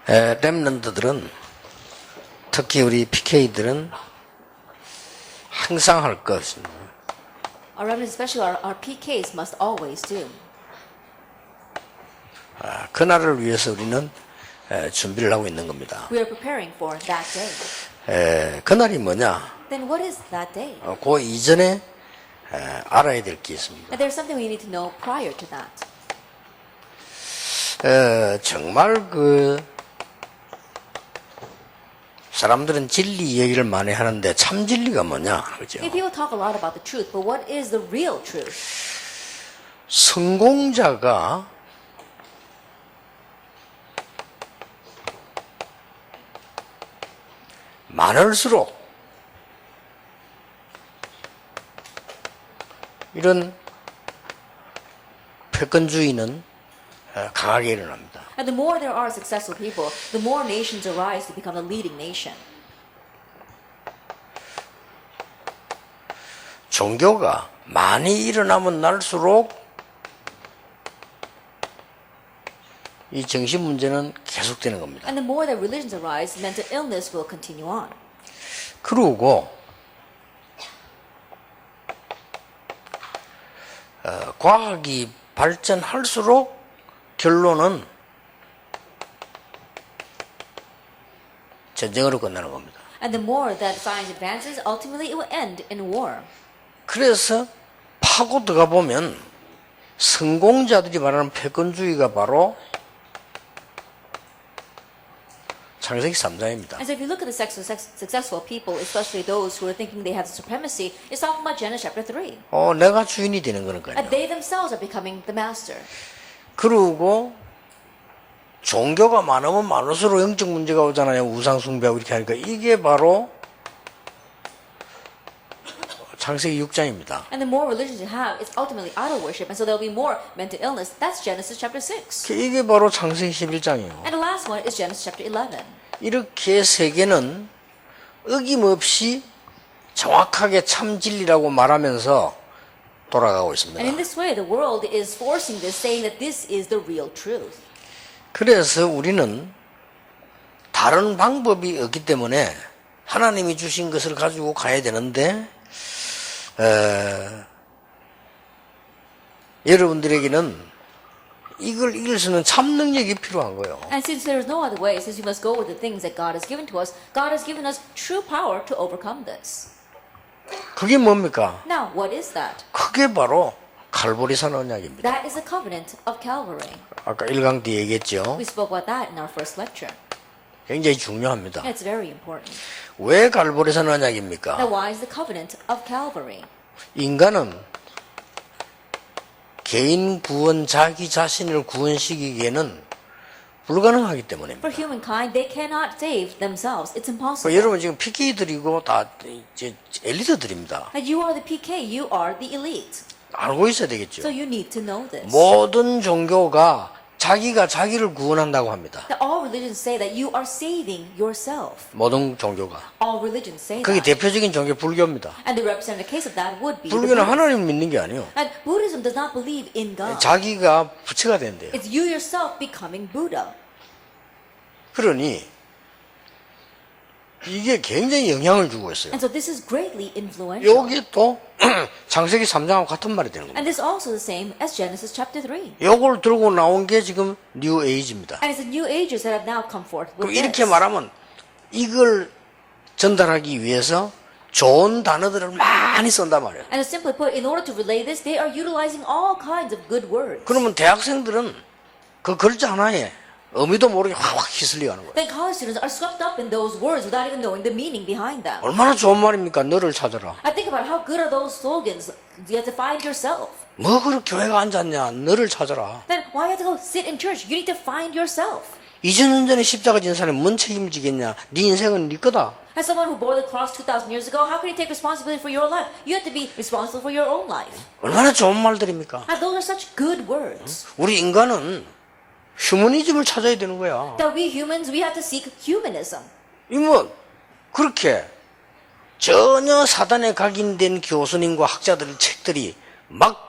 랩런트들은 특히 우리 PK들은 항상 할 것입니다. Our remnants, especially our PKs, must always do. 그날을 위해서 우리는 준비를 하고 있는 겁니다. We are preparing for that day. 그날이 뭐냐? Then what is that day? 그 이전에 알아야 될 게 있습니다. And there's something we need to know prior to that. 정말 사람들은 진리 얘기를 많이 하는데 참 진리가 뭐냐, 그죠? People talk a lot about the truth, but what is the real truth? 성공자가 많을수록 이런 패권주의는 강하게 일어납니다. And the more there are successful people, the more nations arise to become a leading nation. 종교가 많이 일어나면 날수록 이 정신 문제는 계속되는 겁니다. And the more that religions arise, mental illness will continue on. 그리고 과학이 발전할수록 결론은 전쟁으로 끝나는 겁니다. And the more that science advances, ultimately it will end in war. 그래서 파고 들어가 보면 성공자들이 말하는 패권주의가 바로 창세기 3장입니다. And so if you look at the successful people, especially those who are thinking they have supremacy, it's talking about Genesis chapter 3. 내가 주인이 되는 거니까요. And they themselves are becoming the master. 그리고 종교가 많으면 많을수록 영적 문제가 오잖아요. 우상 숭배하고 이렇게 하니까 이게 바로 창세기 6장입니다. And the more religions you have, it's ultimately idol worship, and so there'll be more mental illness. That's Genesis chapter 6. 이게 바로 창세기 11장이에요. And the last one is Genesis chapter 11. 이렇게 세계는 어김없이 정확하게 참 진리라고 말하면서 돌아가고 있습니다. And in this way, the world is forcing this, saying that this is the real truth. 그래서 우리는 다른 방법이 없기 때문에 하나님이 주신 것을 가지고 가야 되는데 여러분들에게는 이걸 이길 수 있는 참 능력이 필요한 거예요. And since there is no other way, since we must go with the things that God has given to us, God has given us true power to overcome this. 그게 뭡니까? Now, what is that? 그게 바로 갈보리산 언약입니다. That is the covenant of Calvary. 아까 1강 때 얘기했죠. We spoke about that in our first lecture. 굉장히 중요합니다. And it's very important. 왜 갈보리산 언약입니까? Now, why is the covenant of Calvary? 인간은 개인 구원, 자기 자신을 구원시키기에는 불가능하기 때문입니다. For humankind, they cannot save themselves. It's impossible. 여러분 지금 PK들이고 다 이제 엘리트들입니다. And you are the PK, you are the elite. 알고 있어야 되겠죠. So you need to know this. 모든 종교가 자기가 자기를 구원한다고 합니다. That all religions say that you are saving yourself. 모든 종교가. All religions say 그게 that. 대표적인 종교 불교입니다. And the representative case of that would be the 불교는 Buddhists. 하나님을 믿는 게 아니에요. And Buddhism does not believe in God. 자기가 부처가 된대요. It's you yourself becoming Buddha. 그러니 이게 굉장히 영향을 주고 있어요. And so this is greatly influential. 여기 또 창세기 3장하고 같은 말이 되는 겁니다. And this is also the same as Genesis chapter 3. 요걸 들고 나온 게 지금 뉴 에이지입니다. And it's the new ages that have now come forth with 그럼 이렇게 this. 말하면 이걸 전달하기 위해서 좋은 단어들을 많이 쓴단 말이에요. And simply put, in order to relay this, they are utilizing all kinds of good words. 그러면 대학생들은 그 글자 하나에 의미도 모르게 확 휘슬려가는 거예요. Then college students are swept up in those words without even knowing the meaning behind them. 얼마나 좋은 말입니까? 너를 찾아라. I think about how good are those slogans. You have to find yourself. 뭐 그렇게 교회가 앉았냐? 너를 찾아라. Then why have to go sit in church? You need to find yourself. 2000년 전에 십자가 진 사람이 뭔 책임지겠냐? 네 인생은 네 거다. As someone who bore the cross 2,000 years ago, how can you take responsibility for your life? You have to be responsible for your own life. 얼마나 좋은 말들입니까? And those are such good words. 우리 인간은 휴머니즘을 찾아야 되는 거야. That we humans, we have to seek humanism. 이뭐 그렇게 전혀 사단에 각인된 교수님과 학자들 책들이 막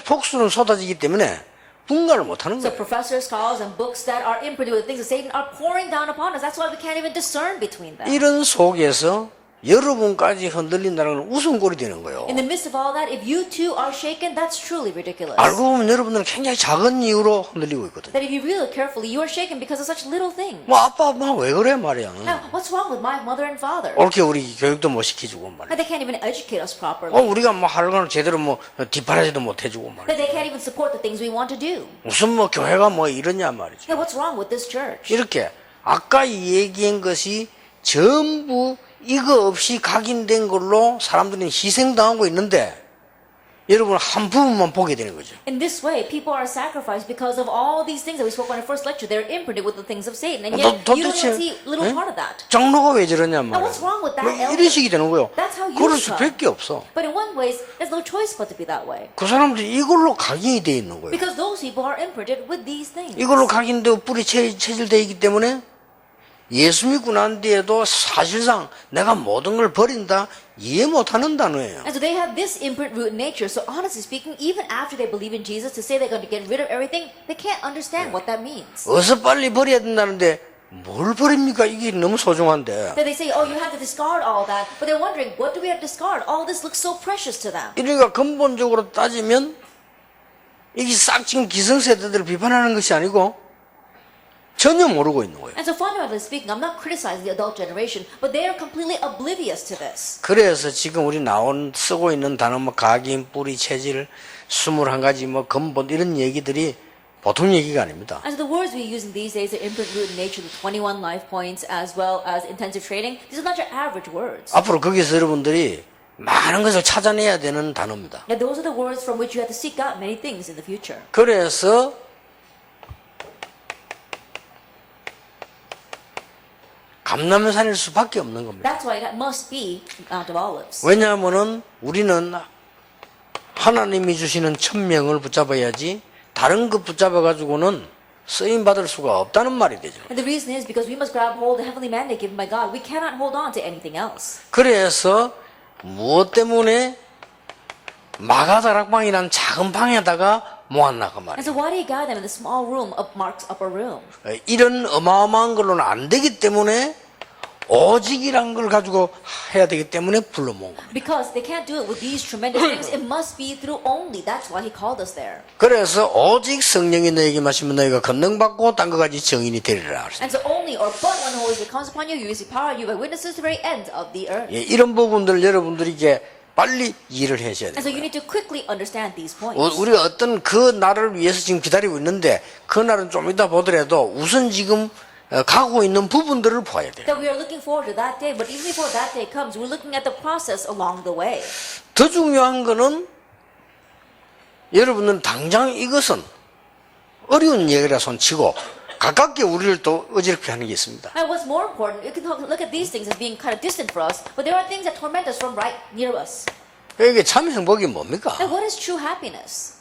폭수는 쏟아지기 때문에 분간을 못하는 So 거예요. professors, scholars, and books that are imprinted with the things of Satan are pouring down upon us. That's why we can't even discern between them. 이런 속에서 여러분까지 흔들린다는 건 웃음꼴이 되는 거예요. In the midst of all that, if you too are shaken, that's truly ridiculous. 알고 보면 여러분들은 굉장히 작은 이유로 흔들리고 있거든요. That if you really look carefully, you are shaken because of such little things. 뭐 아빠 엄마 왜 그래 말이야. Now, what's wrong with my mother and father? 옳게 우리 교육도 못 시켜주고 말이야. That they can't even educate us properly. 우리가 뭐 하는 걸 제대로 뭐 뒷바라지도 못 해주고 말이야. That they can't even support the things we want to do. 무슨 뭐 교회가 뭐 이러냐 말이죠. Now, what's wrong with this church? 이렇게 아까 얘기한 것이 전부 이거 없이 각인된 걸로 사람들은 희생당하고 있는데 여러분 한 부분만 보게 되는 거죠. In this way, people are sacrificed because of all these things that we spoke on in the first lecture. They're imprinted with the things of Satan, and yet you don't see little part of that. 장로가 왜 저러냐 Now, 말이야. what's wrong with that 뭐 elder? 이런 식이 되는 거예요. That's how you 그럴 become. 수밖에 없어. But in one way, there's no choice but to be that way. 그 사람들이 이걸로 각인이 돼 있는 거예요. Because those people are imprinted with these things. 이걸로 각인되고 뿌리 체질되어 있기 때문에 예수 믿고 난 뒤에도 사실상 내가 모든 걸 버린다 이해 못하는 단어예요. And so they have this imprint root nature. So honestly speaking, even after they believe in Jesus, to say they're going to get rid of everything, they can't understand what that means. 어서 빨리 버려야 된다는데 뭘 버립니까? 이게 너무 소중한데. That they say, oh, you have to discard all that. But they're wondering, what do we have to discard? All this looks so precious to them. 이러니까 근본적으로 따지면 이게 싹 지금 기성세대들을 비판하는 것이 아니고 전혀 모르고 있는 거예요. And so fundamentally speaking, I'm not criticizing the adult generation, but they are completely oblivious to this. 그래서 지금 우리 쓰고 있는 단어 뭐 각인, 뿌리, 체질, 21가지 뭐 근본 이런 얘기들이 보통 얘기가 아닙니다. And so the words we're using these days, the imprint, root, and nature, the 21 life points, as well as intensive training, these are not your average words. 앞으로 거기서 여러분들이 많은 것을 찾아내야 되는 단어입니다. Now those are the words from which you have to seek out many things in the future. 그래서 감람산일 수밖에 없는 겁니다. That's why that must be Mount of Olives. 왜냐하면은 우리는 하나님이 주시는 천명을 붙잡아야지 다른 것 붙잡아가지고는 쓰임 받을 수가 없다는 말이 되죠. And the reason is because we must grab hold of the heavenly mandate given by God. We cannot hold on to anything else. 그래서 무엇 때문에 마가다락방이라는 작은 방에다가 모았나 그 And 말이에요. so why do you gather them in the small room of Mark's upper room? 이런 어마어마한 걸로는 안 되기 때문에 오직이란 걸 가지고 해야 되기 때문에 불러 모은 겁니다. Because they can't do it with these tremendous things. It must be through only. That's why he called us there. 그래서 오직 성령이 너에게 마시면 너희가 권능받고 딴 것까지 증인이 되리라. And so only or but when the Holy Spirit comes upon you, you receive power, you are witnesses to the very end of the earth. 예, 이런 부분들 여러분들이 이제 빨리 이해를 하셔야 And so 돼요. you need to quickly understand these points. 우리가 어떤 그 날을 위해서 지금 기다리고 있는데 그 날은 좀 이따 보더라도 우선 지금 가고 있는 부분들을 봐야 돼요. That we are looking forward to that day, but even before that day comes, we're looking at the process along the way. 더 중요한 거는 여러분은 당장 이것은 어려운 얘기라 손치고 가깝게 우리를 또 어지럽게 하는 게 있습니다. And what's more important, you can look at these things as being kind of distant for us, but there are things that torment us from right near us. 이게 참 행복이 뭡니까? Now, what is true happiness?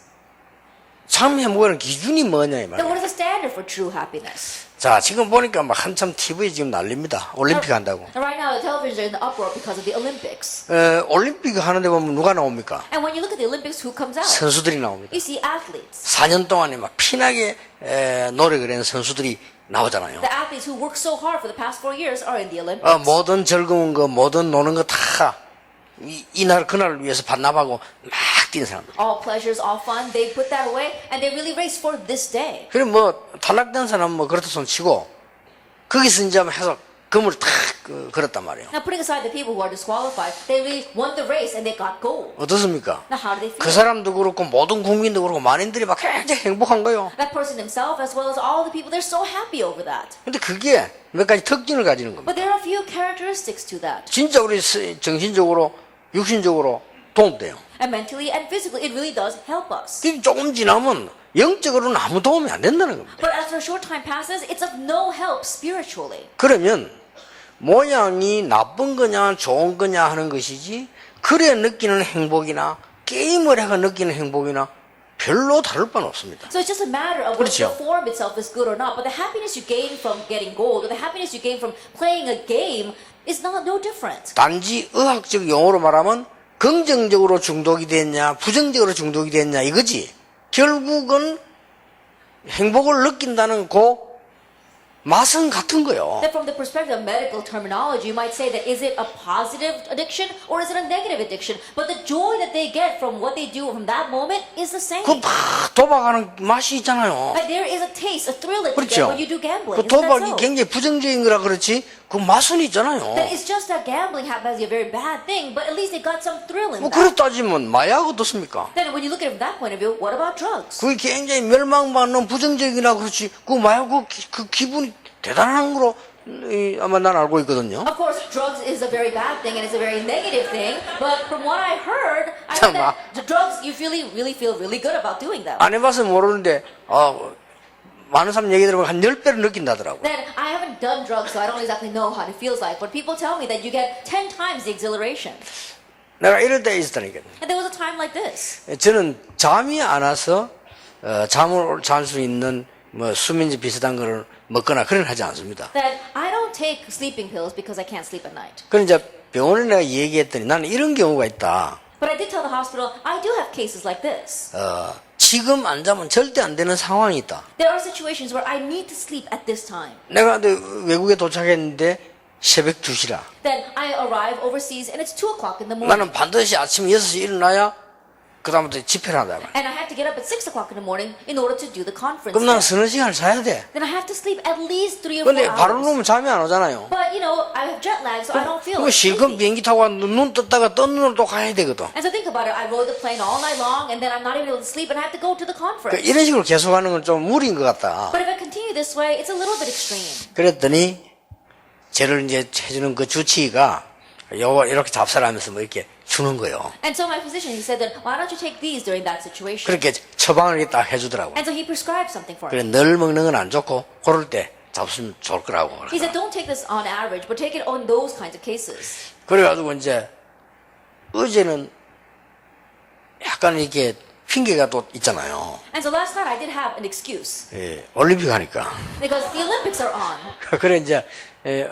참 행복의 기준이 뭐냐 이 Then 말이에요. what is the standard for true happiness? 자, 지금 보니까 막 한참 TV 지금 난립니다. 올림픽 한다고. And right now, the televisions are in the uproar because of the Olympics. 올림픽 하는데 보면 누가 나옵니까? And when you look at the Olympics, who comes out? 선수들이 나옵니다. You see athletes. 4년 동안에 막 피나게 노력을 한 선수들이 나오잖아요. The athletes who worked so hard for the past 4 years are in the Olympics. 모든 즐거운 거, 모든 노는 거 다 이날 그날을 위해서 반납하고 막 뛰는 사람들. All pleasures, all fun, they put that away and they really race for this day. 그리고 뭐 탈락된 사람 뭐 그렇다 손 치고 거기서 이제 해서 금을 탁 걸었단 말이에요. Now, putting aside the people who are disqualified, they really won the race and they got gold. 어떻습니까? Now, how do they 그 feel? 사람도 그렇고 모든 국민도 그렇고 만인들이 막 굉장히 행복한 거예요. That person himself, as well as all the people, they're so happy over that. 근데 그게 몇 가지 특징을 가지는 겁니다. But there are a few characteristics to that. 진짜 우리 정신적으로, 육신적으로 도움돼요. And mentally and physically, it really does help us. 근데 조금 지나면 영적으로는 아무 도움이 안 된다는 겁니다. But after a short time passes, it's of no help spiritually. 그러면 모양이 나쁜 거냐 좋은 거냐 하는 것이지 그래 느끼는 행복이나 게임을 해가 느끼는 행복이나 별로 다를 바는 없습니다. So it's just a matter of whether 그렇죠. the form itself is good or not. But the happiness you gain from getting gold or the happiness you gain from playing a game is no different. 단지 의학적 용어로 말하면 긍정적으로 중독이 됐냐 부정적으로 중독이 됐냐 이거지 결국은 행복을 느낀다는 그 맛은 같은 거요. That from the perspective of medical terminology, you might say that is it a positive addiction or is it a negative addiction? But the joy that they get from what they do from that moment is the same. 그 막 도박하는 맛이 있잖아요. Like there is a taste, a thrill that you get 그렇죠. when you do gambling. 그 Isn't that 도박이 so? 굉장히 부정적인 거라 그렇지 그 맛은 있잖아요. That it's just that gambling happens to be a very bad thing, but at least they got some thrill in 뭐 that. 그렇 따지면 마약 어떻습니까? Then when you look at it from that point of view, what about drugs? 그게 굉장히 멸망받는 부정적이나 그렇지 그 마약 그 기분이 대단한 거로 아마 난 알고 있거든요. Of course, drugs is a very bad thing and it's a very negative thing, but from what I heard 잠깐만. that the drugs you really feel really good about doing them. 안 해봐서 모르는데 많은 사람 얘기 들으면 한 10배를 느낀다더라고. Then I haven't done drugs, so I don't exactly know how it feels like. But people tell me that you get 10 times the exhilaration. 내가 이럴 때 있었다니까. And there was a time like this. 저는 잠이 안 와서 잠을 잘 수 있는 뭐 수면제 비슷한 거를 먹거나 그런 하지 않습니다. That I don't take sleeping pills because I can't sleep at night. 그럼 이제 병원에 내가 얘기했더니 나는 이런 경우가 있다. But I did tell the hospital, I do have cases like this. 지금 안 자면 절대 안 되는 상황이 있다. There are situations where I need to sleep at this time. 내가 외국에 도착했는데 새벽 2시라. Then I arrive overseas and it's 2 o'clock in the morning. 나는 반드시 아침 6시에 일어나야 그 다음부터 집회를 한다. And I have to get up at 6 o'clock in the morning in order to do the conference. 그럼 나는 there. 서너 시간을 자야 돼. Then I have to sleep at least 3 or 4 근데 바로 hours. 누우면 잠이 안 오잖아요. But you know, I have jet lag, so I don't feel 그럼 실컷 sleepy. 비행기 타고 눈 떴다가 뜬 눈으로 또 가야 되거든. And so think about it. I rode the plane all night long, and then I'm not even able to sleep, and I have to go to the conference. 이런 식으로 계속하는 건 좀 무리인 것 같다. But if I continue this way, it's a little bit extreme. 그랬더니 저를 이제 해주는 그 주치의가 요거 이렇게 잡사하면서 뭐 이렇게 주는 거요. And so my physician, he said that, why don't you take these during that situation? 그렇게 처방을 이렇게 딱 해주더라고. And so he prescribed something for 그래 me. 늘 먹는 건 안 좋고 그럴 때 잡수면 좋을 거라고. He said, don't take this on average, but take it on those kinds of cases. 그래가지고 이제 어제는 약간 이렇게 핑계가 또 있잖아요. And so last night I did have an excuse. 예, 올림픽 하니까. Because the Olympics are on. 그래 이제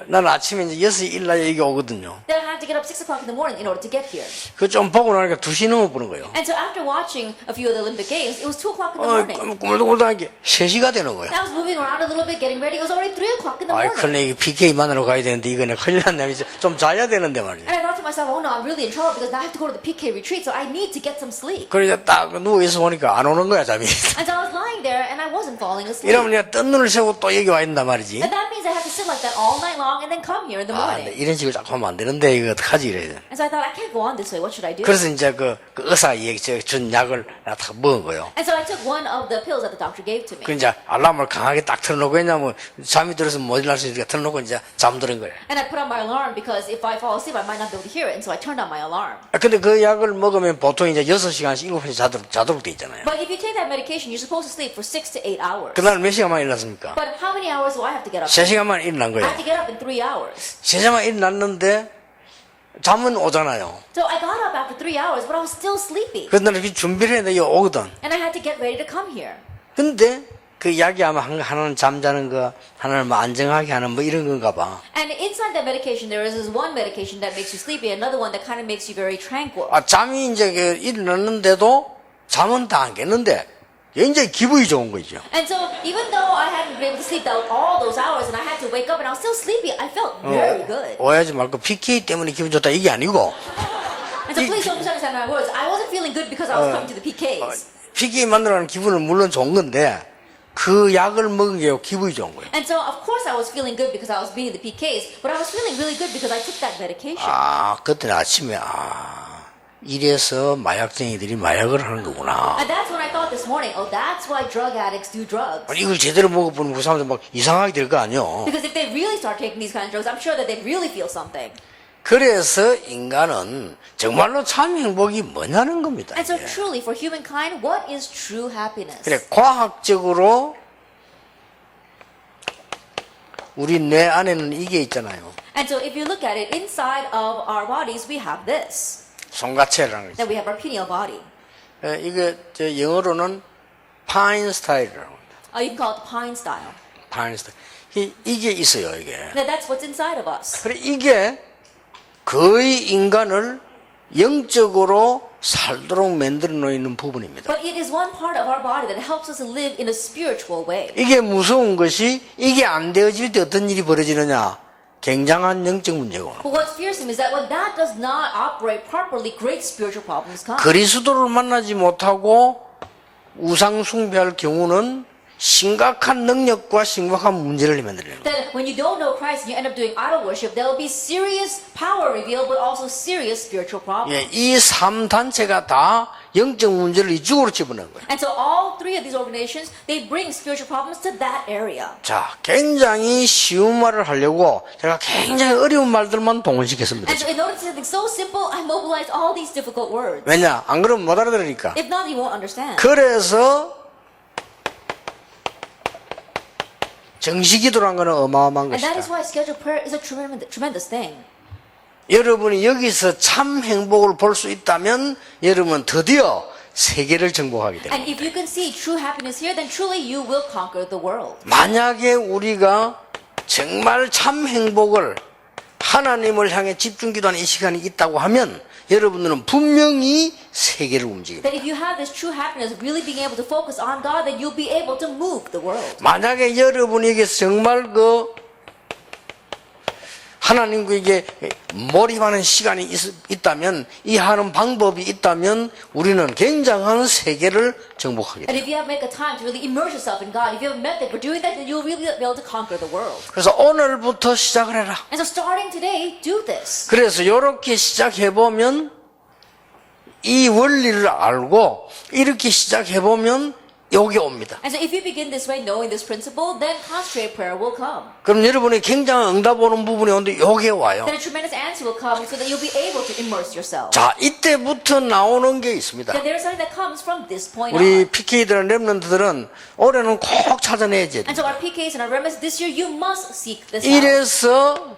나는 아침에 이제 6시 일날 여기 오거든요. Then I had to get up 6 o'clock in the morning in order to get here. 그 좀 보고 나니까 2시 넘어 보는 거예요. And so after watching a few of the Olympic Games, it was 2 o'clock in the morning. 꾸물꾸물한 게 3시가 되는 거예요. I was moving around a little bit, getting ready. It was already 3 o'clock in the 아이, morning. 큰일 이게 PK 만나러 가야 되는데 이거는 큰일 났네. 이제 좀 자야 되는데 말이야. And I thought to myself, oh no, I'm really in trouble because now I have to go to the PK retreat, so I need to get some sleep. 그래 딱 누워있어 보니까 안 오는 거야 잠이. And so I was lying there and I wasn't falling asleep. 이러면 내가 뜬 눈을 세우고 또 여기 와 있단 말이지. And that means I have to sit like that all night long and then come here in the 아, morning. 이런 식으로 자꾸 하면 안 되는데 이거 어떡하지 이래. And so I thought, I can't go on this way. What should I do? 그래서 이제 그 의사 준 약을 다 먹은 거예요. And so I took one of the pills that the doctor gave to me. 그 이제 알람을 강하게 딱 틀어놓고 왜냐면 잠이 들어서 못 일어날 수 있으니까 틀어놓고 이제 잠드는 거예요. And I put on my alarm because if I fall asleep, I might not be able to hear it. And so I turned on my alarm. 근데 그 약을 먹으면 보통 이제 6시간씩 7시간 자도록 돼 있잖아요. But if you take that medication, you're supposed to sleep for 6 to 8 hours. 그날 몇 시간만 일어났습니까? But how many hours do I have to get up? 3시간만 일어난 I 거예요. have to get up in 3 hours. 3시간만 일어났는데 잠은 오잖아요. So I got up after 3 hours, but I was still sleepy. 그래서 나는 준비를 해야 돼. 여기 오거든. And I had to get ready to come here. 근데 그 약이 아마 하나는 잠자는 거, 하나는 뭐 안정하게 하는 뭐 이런 건가 봐. And inside that medication, there is this one medication that makes you sleepy, another one that kind of makes you very tranquil. 아, 잠이 이제 그 일어났는데도 잠은 다 안 깼는데 굉장히 기분이 좋은 거죠. And so even though I hadn't been able to sleep all those hours and I had to wake up and I was still sleepy, I felt very good. 오해하지 말고 PK 때문에 기분 좋다 이게 아니고 And so please don't misunderstand my words. I wasn't feeling good because I was coming to the PKs. PK 만들어가는 기분은 물론 좋은 건데 그 약을 먹은 게 기분이 좋은 거예요. And so of course I was feeling good because I was being the PKs, but I was feeling really good because I took that medication. 아, 그때 아침에 이래서 마약쟁이들이 마약을 하는 거구나. And that's when I thought this morning, oh, that's why drug addicts do drugs. 아니, 이걸 제대로 먹어보는 그 사람들 막 이상하게 될 거 아니에요. Because if they really start taking these kind of drugs, I'm sure that they'd really feel something. 그래서 인간은 정말로 참 행복이 뭐냐는 겁니다. And so 이게. truly, for humankind, what is true happiness? 그래, 과학적으로 우리 뇌 안에는 이게 있잖아요. And so if you look at it, inside of our bodies, we have this. 송가체라는 거. That we have our pineal body. 이게 저 영어로는 파인 스타일이라고 합니다. You can call it the pine style. 파인 스타일. 이게 있어요, 이게. Now that's what's inside of us. 그래, 이게 거의 인간을 영적으로 살도록 만들어 놓는 부분입니다. But it is one part of our body that helps us to live in a spiritual way. 이게 무서운 것이 이게 안 되어질 때 어떤 일이 벌어지느냐? 굉장한 영적 문제가 오는. But what's fearsome is that when that does not operate properly, great spiritual problems come. 그리스도를 만나지 못하고 우상 숭배할 경우는 심각한 능력과 심각한 문제를 만들어요. That when you don't know Christ and you end up doing idol worship, there will be serious power revealed, but also serious spiritual problems. 예, 이 3단체가 다 영적 문제를 이쪽으로 집어넣은 거예요. And so all three of these organizations, they bring spiritual problems to that area. 자, 굉장히 쉬운 말을 하려고 제가 굉장히 어려운 말들만 동원시켰습니다. And so in order to do something so simple, I mobilized all these difficult words. 왜냐? 안 그러면 못 알아들으니까. If not, you won't understand. 그래서 정시기도란 거는 어마어마한 And that is 것이다. why scheduled prayer is a tremendous thing. 여러분이 여기서 참 행복을 볼 수 있다면 여러분은 드디어 세계를 정복하게 됩니다. And if you can see true happiness here, then truly you will conquer the world. 만약에 우리가 정말 참 행복을 하나님을 향해 집중 기도하는 이 시간이 있다고 하면 여러분들은 분명히 세계를 움직입니다. That if you have this true happiness, really being able to focus on God, then you'll be able to move the world. 만약에 여러분에게 정말 하나님께 몰입하는 시간이 있다면, 이 하는 방법이 있다면 우리는 굉장한 세계를 정복하게 And 됩니다. if you have make a time to really immerse yourself in God, if you have a method for doing that, then you'll really be able to conquer the world. 그래서 오늘부터 시작을 해라. And so starting today, do this. 그래서 이렇게 시작해보면 이 원리를 알고 이렇게 시작해보면 여기 옵니다. And so if you begin this way, knowing this principle, then concentrated prayer will come. 그럼 여러분이 굉장한 응답 오는 부분이 오는데 여기에 와요. Then a tremendous answer will come so that you'll be able to immerse yourself. 자, 이때부터 나오는 게 있습니다. Then there is something that comes from this point 우리 on. PK들은 랩런트들은 올해는 꼭 찾아내야지. And so our PKs and our remnants this year, you must seek this out. 이래서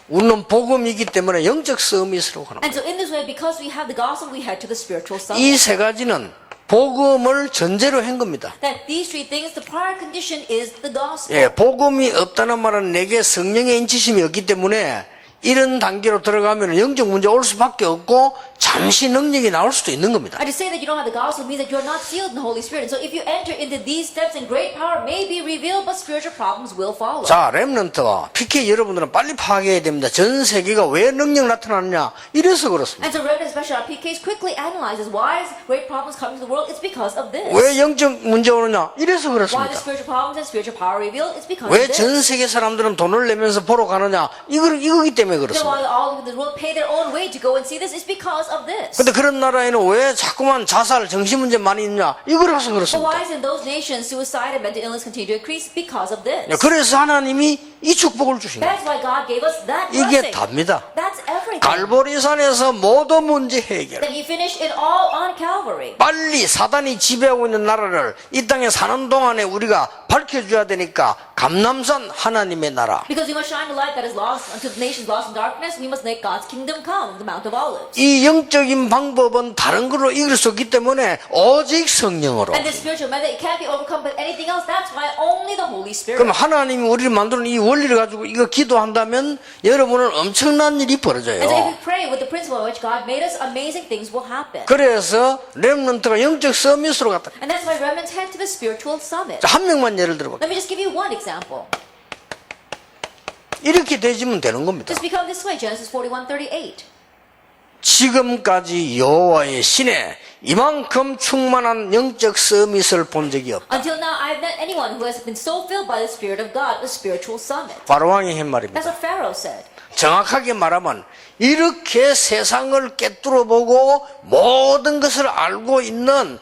우리는 복음이기 때문에 영적 서밋으로 가는 거예요. And so in this way, because we have the gospel, we head to the spiritual summit. 이 세 가지는 복음을 전제로 한 겁니다. That these three things, the prior condition is the gospel. 예, 복음이 없다는 말은 내게 성령의 인치심이 없기 때문에 이런 단계로 들어가면 영적 문제 올 수밖에 없고 잠시 능력이 나올 수도 있는 겁니다. And to say that you don't have the gospel means that you're not sealed in the Holy Spirit. And so if you enter into these steps, and great power may be revealed, but spiritual problems will follow. 자, 렘넌트와 PK 여러분들은 빨리 파악해야 됩니다. 전 세계가 왜 능력 나타나느냐? 이래서 그렇습니다. And so remnant, especially our PKs, quickly analyzes why is great problems coming to the world. It's because of this. 왜 영적 문제 오느냐? 이래서 Why the 그렇습니다. spiritual problems and spiritual power revealed? It's because 왜 of this. 전 세계 사람들은 돈을 내면서 보러 가느냐? 이거기 때문에 Then 그렇습니다. why all over the world pay their own way to go and see this? It's because of this. 근데 그런 나라에는 왜 자꾸만 자살, 정신 문제 많이 있냐? 이거라서 But 그렇습니다. why is in those nations suicide and mental illness continue to increase? Because of this. 그래서 하나님이 이 축복을 주신 거예요. That's why God gave us that 이게 blessing. 답니다. That's everything. 갈보리산에서 모든 문제 해결. That He finished it all on Calvary. 빨리 사단이 지배하고 있는 나라를 이 땅에 사는 동안에 우리가 밝혀줘야 되니까 감남산 하나님의 나라. Because we must shine the light that is lost unto the nations lost in darkness. We must make God's kingdom come, the Mount of Olives. 이 영적인 방법은 다른 걸로 이길 수 없기 때문에 오직 성령으로. And this spiritual method, it can't be overcome by anything else. That's why only the Holy Spirit. 그럼 하나님이 우리를 만드는 이 원리를 가지고 이거 기도한다면 여러분은 엄청난 일이 And so if 벌어져요. we pray with the principle in which God made us, amazing things will happen. 그래서 렘넌트가 영적 서밋으로 갔다. And that's why remnants head to the spiritual summit. 자, 한 명만 예를 들어볼게요. Let me just give you one example. 이렇게 되지면 되는 겁니다. Just become this way, Genesis 41:38. 지금까지 여호와의 신에 이만큼 충만한 영적 서밋을 본 적이 없다. Until now, I've met anyone who has been so filled by the Spirit of God, the spiritual summit. 바로왕이 한 That's 말입니다. what Pharaoh said. 정확하게 말하면 이렇게 세상을 꿰뚫어 보고 모든 것을 알고 있는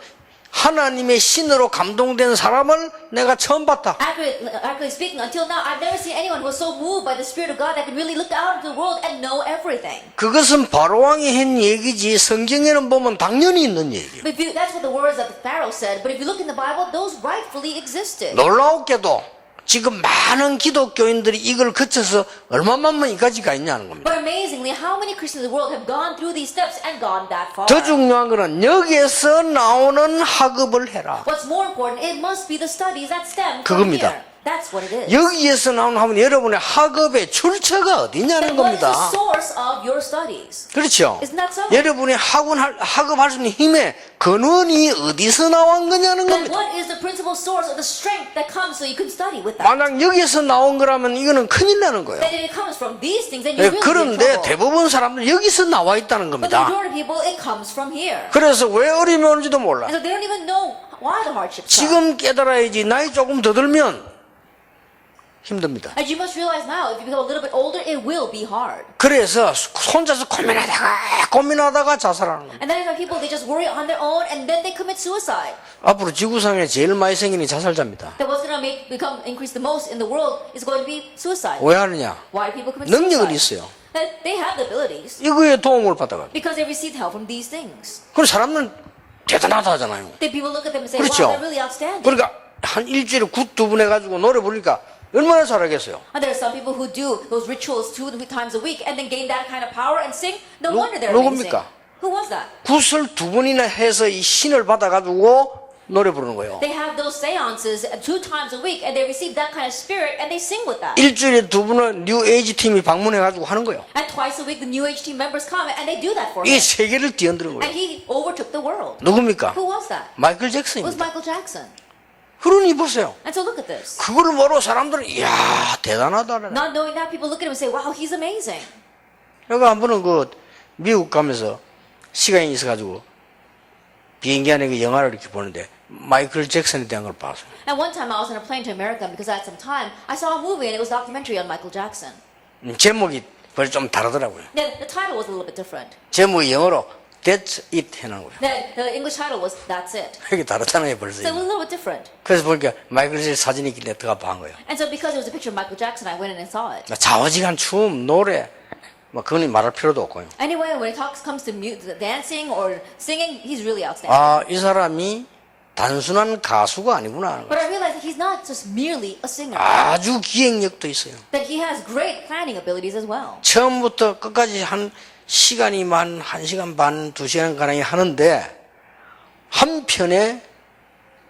하나님의 신으로 감동된 사람을 내가 처음 봤다. Accurately speaking, until now, I've never seen anyone who was so moved by the Spirit of God that can really look out into the world and know everything. 그것은 바로왕이 한 얘기지 성경에는 보면 당연히 있는 얘기예요. But that's what the words that the Pharaoh said. But if you look in the Bible, those rightfully existed. 놀라웠게도 지금 많은 기독교인들이 이걸 거쳐서 얼마만만 이까지 가 있냐는 겁니다. But amazingly, how many Christians in the world have gone through these steps and gone that far? 더 중요한 거는 여기에서 나오는 학업을 해라. What's more important, it must be the studies that stem from 그겁니다. here. That's what it is. 여기에서 나오는 여러분의 학업의 출처가 어디냐는 Then what is the 겁니다. source of your studies? 그렇죠? Isn't that so? 여러분의 학업할 수 있는 힘의 근원이 어디서 나온 거냐는 Then 겁니다. what is the principal source of the strength that comes so you can study with that? 만약 여기에서 나온 거라면 이거는 큰일 나는 거예요. Then if it comes from these things, then 예, you're really in 그런데 trouble. 대부분 사람들 여기서 나와 있다는 But the 겁니다. majority of people, it comes from here. 그래서 왜 어려움이 오는지도 몰라. And so they don't even know why the hardships come. 지금 깨달아야지. 나이 조금 더 들면 힘듭니다. And you must realize now, if you become a little bit older, it will be hard. 그래서 혼자서 고민하다가 자살하는 겁니다. And that is why people, they just worry on their own and then they commit suicide. 앞으로 지구상에 제일 많이 생기는 자살자입니다. That what's going to increase the most in the world is going to be suicide. 왜 하느냐? Why do people commit 능력을 suicide? 있어요. That they have the abilities 이거에 도움을 받아가지고. because they received help from these things. 그럼 사람은 대단하다 하잖아요. Then people look at them and say, 그렇죠. wow, they're really outstanding. 그러니까 한 일주일에 굿 2분 해가지고 노래 부르니까 얼마나 잘하겠어요. And there are some people who do those rituals 2 times a week and then gain that kind of power and sing. No wonder they're amazing. 누굽니까? Who was that? 굿을 2번이나 해서 이 신을 받아가지고 노래 부르는 거예요. They have those seances 2 times a week and they receive that kind of spirit and they sing with that. 일주일에 2번은 뉴 에이지 팀이 방문해가지고 하는 거예요. And twice a week the New Age team members come and they do that for 이 him. 세계를 뛰어드는 And 거예요. he overtook the world. 누굽니까? Who was that? 마이클 It was 잭슨입니다. Michael Jackson. 그러니 보세요. And so look at this. 그거를 모르고 사람들은 이야 대단하다. Not knowing that, people look at him and say, wow, he's amazing. 내가 한 번은 그 미국 가면서 시간이 있어가지고 비행기 안에 그 영화를 이렇게 보는데 마이클 잭슨에 대한 걸 봤어요. And one time I was on a plane to America and because I had some time, I saw a movie and it was a documentary on Michael Jackson. 제목이 벌써 좀 다르더라고요. The title was a little bit different. 제목이 영어로 That's It 해놓은 거예요. The English title was That's It. 이게 다르잖아요 벌써. So it was a little bit different. 그래서 보니까 마이클 잭슨 사진이 있길래 들어가 본 거예요. And so because it was a picture of Michael Jackson, I went in and saw it. 자화지간 춤, 노래 뭐 그건 말할 필요도 없고요. Anyway, when it comes to dancing or singing, he's really outstanding. 아, 이 사람이 단순한 가수가 아니구나 하는 But 거예요. I realized that he's not just merely a singer. 아주 기획력도 있어요. That he has great planning abilities as well. 처음부터 끝까지 한 시간이만 1시간 반, 2시간 가량이 하는데 한 편에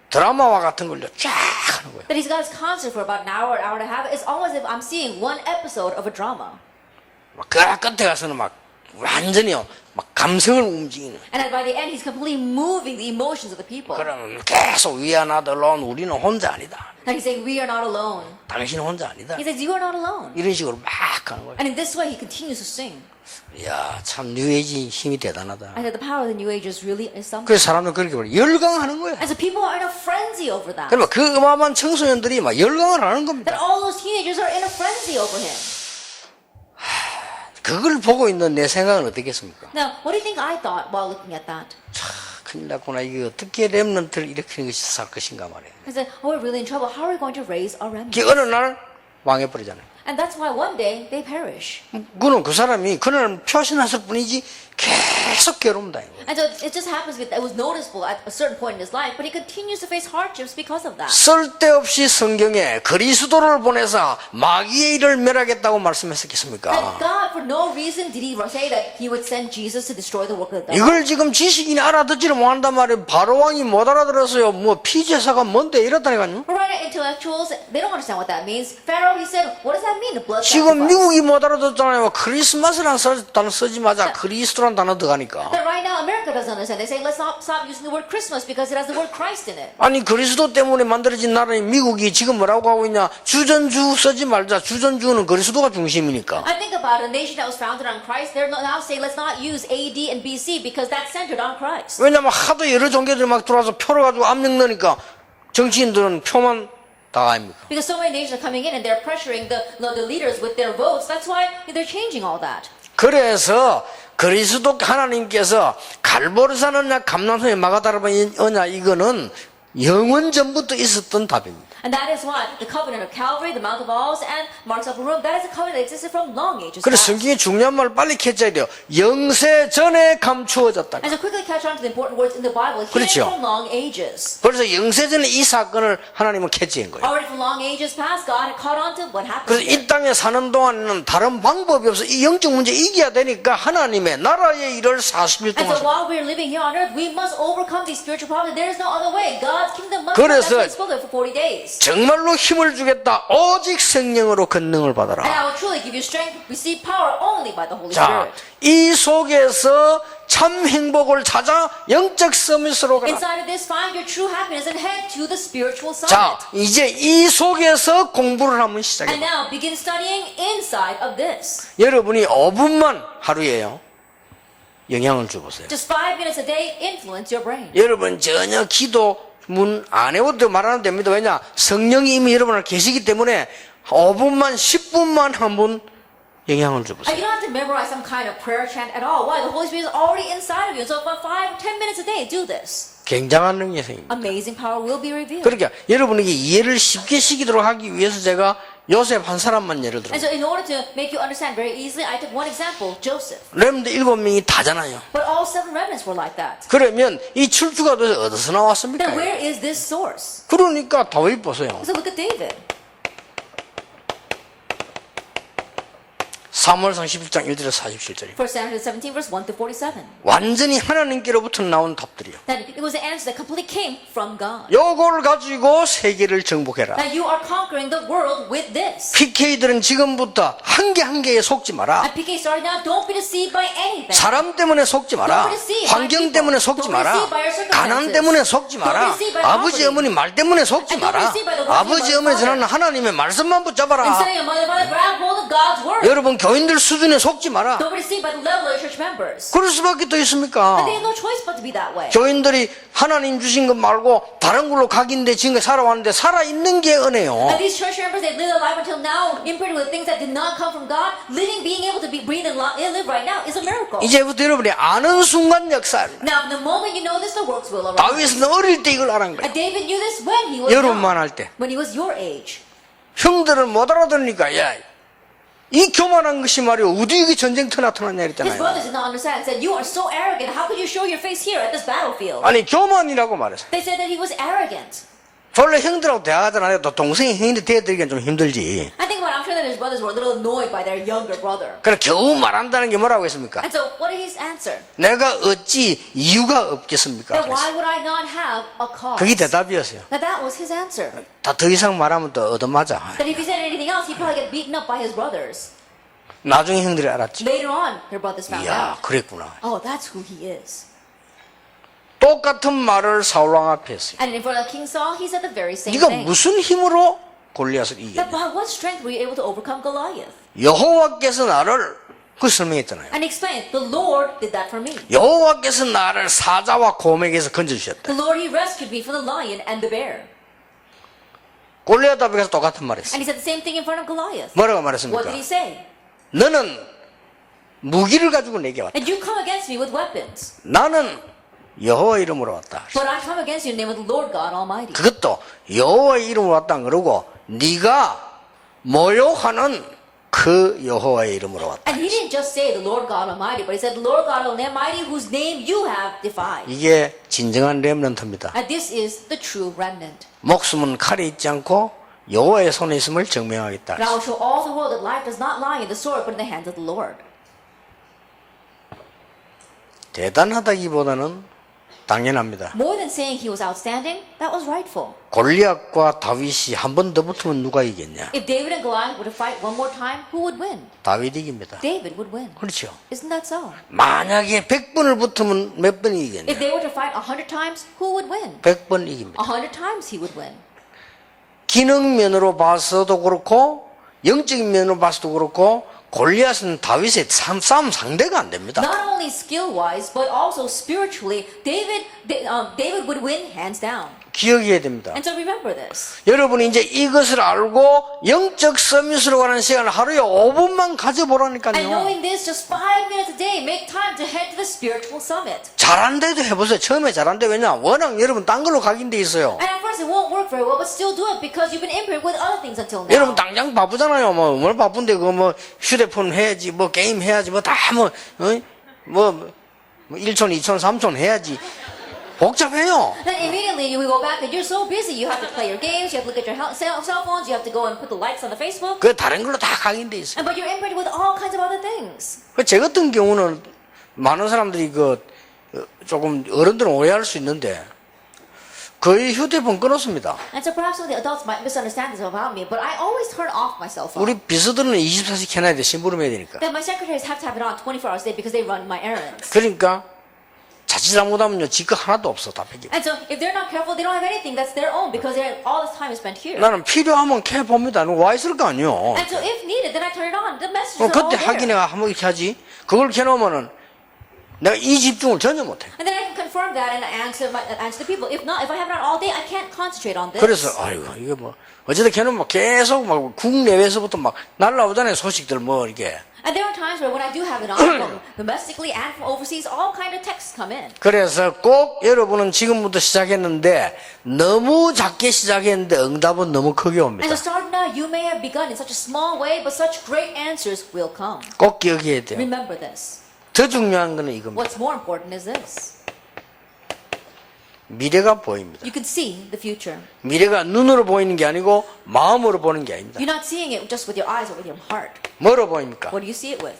드라마와 같은 걸로 쫙 하는 거예요. That he's got his concert for about an hour and a half. It's almost as if I'm seeing one episode of a drama. 막 그 끝에 가서는 막 완전히요, 막 감성을 움직이는. And by the end, he's completely moving the emotions of the people. 그러면 계속 We are not alone. 우리는 혼자 아니다. And he's saying, we are not alone. 당신은 혼자 아니다. He says, you are not alone. 이런 식으로 막 가는 거예요. And in this way, he continues to sing. 이야, 참 뉴에이지 힘이 대단하다. And that the power of the New Age is really is something. 그래서 사람들 그렇게 말해 열광하는 거야. And so people are in a frenzy over that. 그러면 그 어마어마한 청소년들이 막 열광을 하는 겁니다. That all those teenagers are in a frenzy over him. 그걸 보고 있는 내 생각은 어떻겠습니까? Now, what do you think I thought while looking at that? 큰일 났구나. 이게 어떻게 렘넌트를 일으키는 것이 살 것인가 말이에요. I said, oh, we're really in trouble. How are we going to raise our remnant? 그 어느 날 망해버리잖아요. And that's why one day they perish. 그는 그 사람이 그날 표신했을 뿐이지 계속 괴로움다. And so it just happens that it was noticeable at a certain point in his life, but he continues to face hardships because of that. 쓸데없이 성경에 그리스도를 보내서 마귀의 일을 멸하겠다고 And 말씀했었겠습니까? God, for no reason, did he say that he would send Jesus to destroy the work of the devil. 이걸 지금 지식인이 알아듣지를 못한단 말이에요. 바로왕이 못 알아들었어요. 뭐 피제사가 뭔데 이렇다니까요. But right, intellectuals, they don't understand what that means. Pharaoh, he said, what does that mean, the blood 지금 sacrifice? 미국이 못 알아듣잖아요. 크리스마스라는 단어 쓰지 마자. 그리스도라는 단어 들어가니까. That right now America doesn't understand. They say, let's not stop using the word Christmas because it has the word Christ in it. 아니 그리스도 때문에 만들어진 나라인 미국이 지금 뭐라고 하고 있냐. 주전주 쓰지 말자. 주전주는 그리스도가 중심이니까. I think about a nation that was founded on Christ. They're now saying, let's not use AD and BC because that's centered on Christ. 왜냐면 하도 여러 종교들이 막 들어와서 표를 가지고 압력 넣으니까 정치인들은 표만 다 아닙니까? Because so many nations are coming in and they're pressuring the leaders with their votes. That's why they're changing all that. 그래서 그리스도 하나님께서 갈보리산이냐 감람산이 마가다라바냐 이거는 영원 전부터 있었던 답입니다. And that is why the covenant of Calvary, the Mount of Olives, and Mark's Upper Room, that is a covenant that existed from long ages 그래서 past. 성경이 중요한 말을 빨리 캐쳐야 돼요. 영세 전에 감추어졌다. And so quickly catch on to the important words in the Bible, hidden 그렇죠. from long ages. 그래서 영세 전에 이 사건을 하나님은 캐치한 거예요. Already from long ages past, God had caught on to what happened. 그래서 이 땅에 사는 동안에는 다른 방법이 없어. 이 영적 문제 이겨야 되니까 하나님의 나라의 일을 40일 And 동안 so while we're living here on earth, we must overcome these spiritual problems. There is no other way. God's kingdom must 그래서 be spoken for 40 days. days. 정말로 힘을 주겠다. 오직 성령으로 권능을 And 받아라. I will truly give you strength, receive power only by the Holy 자, Spirit. 이 속에서 참 행복을 찾아 영적 서밋으로 가라. Inside of this, find your true happiness and head to the spiritual 자, summit. 이제 이 속에서 공부를 한번 And 시작해. now begin studying inside of this. 여러분이 5분만 하루에요. 영향을 줘보세요. Just 5 minutes a day, influence your brain. 여러분 전혀 기도 문 안 해도 말하면 됩니다. 왜냐? 성령이 이미 여러분을 계시기 때문에 5분만 10분만 한번 영향을 줘보세요. And you don't have to memorize some kind of prayer chant at all. Why? The Holy Spirit is already inside of you. So for 5-10 minutes a day, do this. 굉장한 능력이 생깁니다. Amazing power will be revealed. 그러니까 여러분에게 이해를 쉽게 시키도록 하기 위해서 제가 요셉 한 사람만 예를 들어. And so in order to make you understand very easily, I took one example, Joseph. 렘드 7명이 다잖아요. But all 7 remnants were like that. 그러면 이 출주가 도대체 어디서 나왔습니까? Then where is this source? 그러니까 다윗 보세요. So look at David. 사무엘상 11장 1절에서 47절이에요. 1 Samuel 17 verse 1 to 47. 완전히 하나님께로부터 나온 답들이요. That it was the answer that completely came from God. 요걸 가지고 세계를 정복해라. That you are conquering the world with this. PK들은 지금부터 한 개 한 개에 속지 마라. At PK starting now, don't be deceived by anything. 사람 때문에 속지 마라. 환경 때문에 속지 마라. 가난 때문에 속지 마라. 아버지 어머니 말 때문에 속지 마라. 아버지 어머니 전하는 하나님의 말씀만 And 붙잡아라. saying, mother, grab hold of God's word. 여러분 교인들 수준에 속지 마라. Don't be deceived by the level of your church members. 그럴 수밖에 더 있습니까? And they have no choice but to be that way. 교인들이 하나님 주신 것 말고 다른 걸로 각인데 지금까지 살아왔는데 살아있는 게 은혜요. And these church members, they live their life until now, imprinted with things that did not come from God. Living, being able to breathe and live right now is a miracle. 이제부터 여러분이 아는 순간 역사입니다. Now, the moment you know this, the works will arise. 다윗은 어릴 때 이걸 알은 거예요. And David knew this when he was 여러분만 young, 할 때. when he was your age. 형들은 못 알아들으니까 야, 이 교만한 것이 말이야 어디 이게 전쟁터 나타났냐 His 이랬잖아요. brothers did not understand. Said, "You are so arrogant. How could you show your face here at this battlefield?" 아니 교만이라고 말했어. They said that he was arrogant. 원래 형들하고 대화하잖아요. 또 동생이 형인데 대해드리기는 좀 힘들지. I think about. I'm sure that his brothers were a little annoyed by their younger brother. 그래 겨우 말한다는 게 뭐라고 했습니까? And so, what did he answer? 내가 어찌 이유가 없겠습니까? That 그랬어요. why would I not have a cause? 그게 대답이었어요. That was his answer. 다 더 이상 말하면 또 얻어맞아. That if he said anything else, he'd probably get beaten up by his brothers. 나중에 형들이 알았지. Later on, their brothers found 이야 out. 그랬구나. Oh, that's who he is. 똑같은 말을 사울왕 앞에 했어요. And in front of King Saul, he said the very same 네가 thing. 무슨 힘으로 골리앗을 That 이겼냐? by what strength were you able to overcome Goliath? 여호와께서 나를 그 설명했잖아요. And he explained, the Lord did that for me. 여호와께서 나를 사자와 곰에게서 건져주셨다. The Lord, he rescued me from the lion and the bear. 골리앗 앞에 가서 똑같은 말 했어요. And he said the same thing in front of Goliath. 뭐라고 What did 말했습니까? he say? 너는 무기를 가지고 내게 왔다. And you come against me with weapons. 나는 여호와 이름으로 왔다. But I come against you in the name of the Lord God Almighty. 그것도 여호와의 이름으로 왔다 안 그러고 네가 모욕하는 그 여호와의 이름으로 왔다. And he didn't just say the Lord God Almighty, but he said the Lord God Almighty whose name you have defied. 이게 진정한 렘넌트입니다. And this is the true remnant. 목숨은 칼에 있지 않고 여호와의 손에 있음을 증명하겠다. And I will show all the world that life does not lie in the sword, but in the hands of the Lord. 대단하다기보다는 당연합니다. More than saying he was outstanding, that was rightful. 골리앗과 다윗이 한 번 더 붙으면 누가 이겼냐? If David and Goliath were to fight one more time, who would win? 다윗이 이깁니다. David would win. 그렇죠. Isn't that so? 만약에 100번을 붙으면 몇 번이 이겼냐? If they were to fight 100 times, who would win? 100번 이깁니다. 100 times he would win. 기능면으로 봐서도 그렇고 영적인 면으로 봐서도 그렇고 골리앗은 다윗의 싸움 상대가 안 됩니다. Not only skill-wise, but also spiritually, David would win hands down. 기억해야 됩니다. And so remember this. 여러분이 이제 이것을 알고 영적 서밋으로 가는 시간을 하루에 5분만 And 가져보라니까요. knowing this, just 5 minutes a day, make time to head to the spiritual summit. 잘한데도 해보세요. 처음에 잘한데 왜냐? 워낙 여러분 딴 걸로 각인돼 있어요. And at first it won't work very well, but still do it because you've been imprinted with other things until now. 여러분 당장 바쁘잖아요. 뭐 뭘 바쁜데 그 뭐 휴대폰 해야지, 뭐 게임 해야지, 뭐 다 뭐 1촌, 2촌, 3촌 해야지. 복잡해요. Then immediately we go back and you're so busy. You have to play your games, you have to look at your cell phones, you have to go and put the likes on the Facebook. 그 다른 걸로 다 각인돼 있어요. But you're imprinted with all kinds of other things. 제 같은 경우는 많은 사람들이 그 조금 어른들은 오해할 수 있는데 거의 휴대폰 끊었습니다. And so perhaps some of the adults might misunderstand this about me, but I always turn off my cell phone. 우리 비서들은 24시간 켜놔야 돼. 심부름 해야 되니까. Then my secretaries have to have it on 24 hours a day because they run my errands. 그러니까 자칫 잘못하면요. 지거 하나도 없어. 다 뺏겨. And so if they're not careful, they don't have anything that's their own because all this time is spent here. 나는 필요하면 켜봅니다. 와 있을 거 아니요. And so if needed, then I turn it on. The messages 그럼 are all 그때 there. 하긴 내가 한번 이렇게 하지. 그걸 켜놓으면은 내가 이 집중을 전혀 못해. And then I can confirm that and answer the people. If not, if I have it on all day, I can't concentrate on this. 그래서 아이고 이게 뭐 어쨌든 켜놓으면 계속 막 국내외에서부터 막 날라오잖아요. 소식들 뭐 이게. And there are times where when I do have it on, from domestically and from overseas, all kind of texts come in. 그래서 꼭 여러분은 지금부터 시작했는데 너무 작게 시작했는데 응답은 너무 크게 옵니다. And so starting now, you may have begun in such a small way, but such great answers will come. 꼭 기억해야 돼요. Remember this. 더 중요한 거는 이겁니다. What's more important is this. 미래가 보입니다. You can see the future. 미래가 눈으로 보이는 게 아니고 마음으로 보는 게 아닙니다. You're not seeing it just with your eyes or with your heart. 뭐로 보입니까? What do you see it with?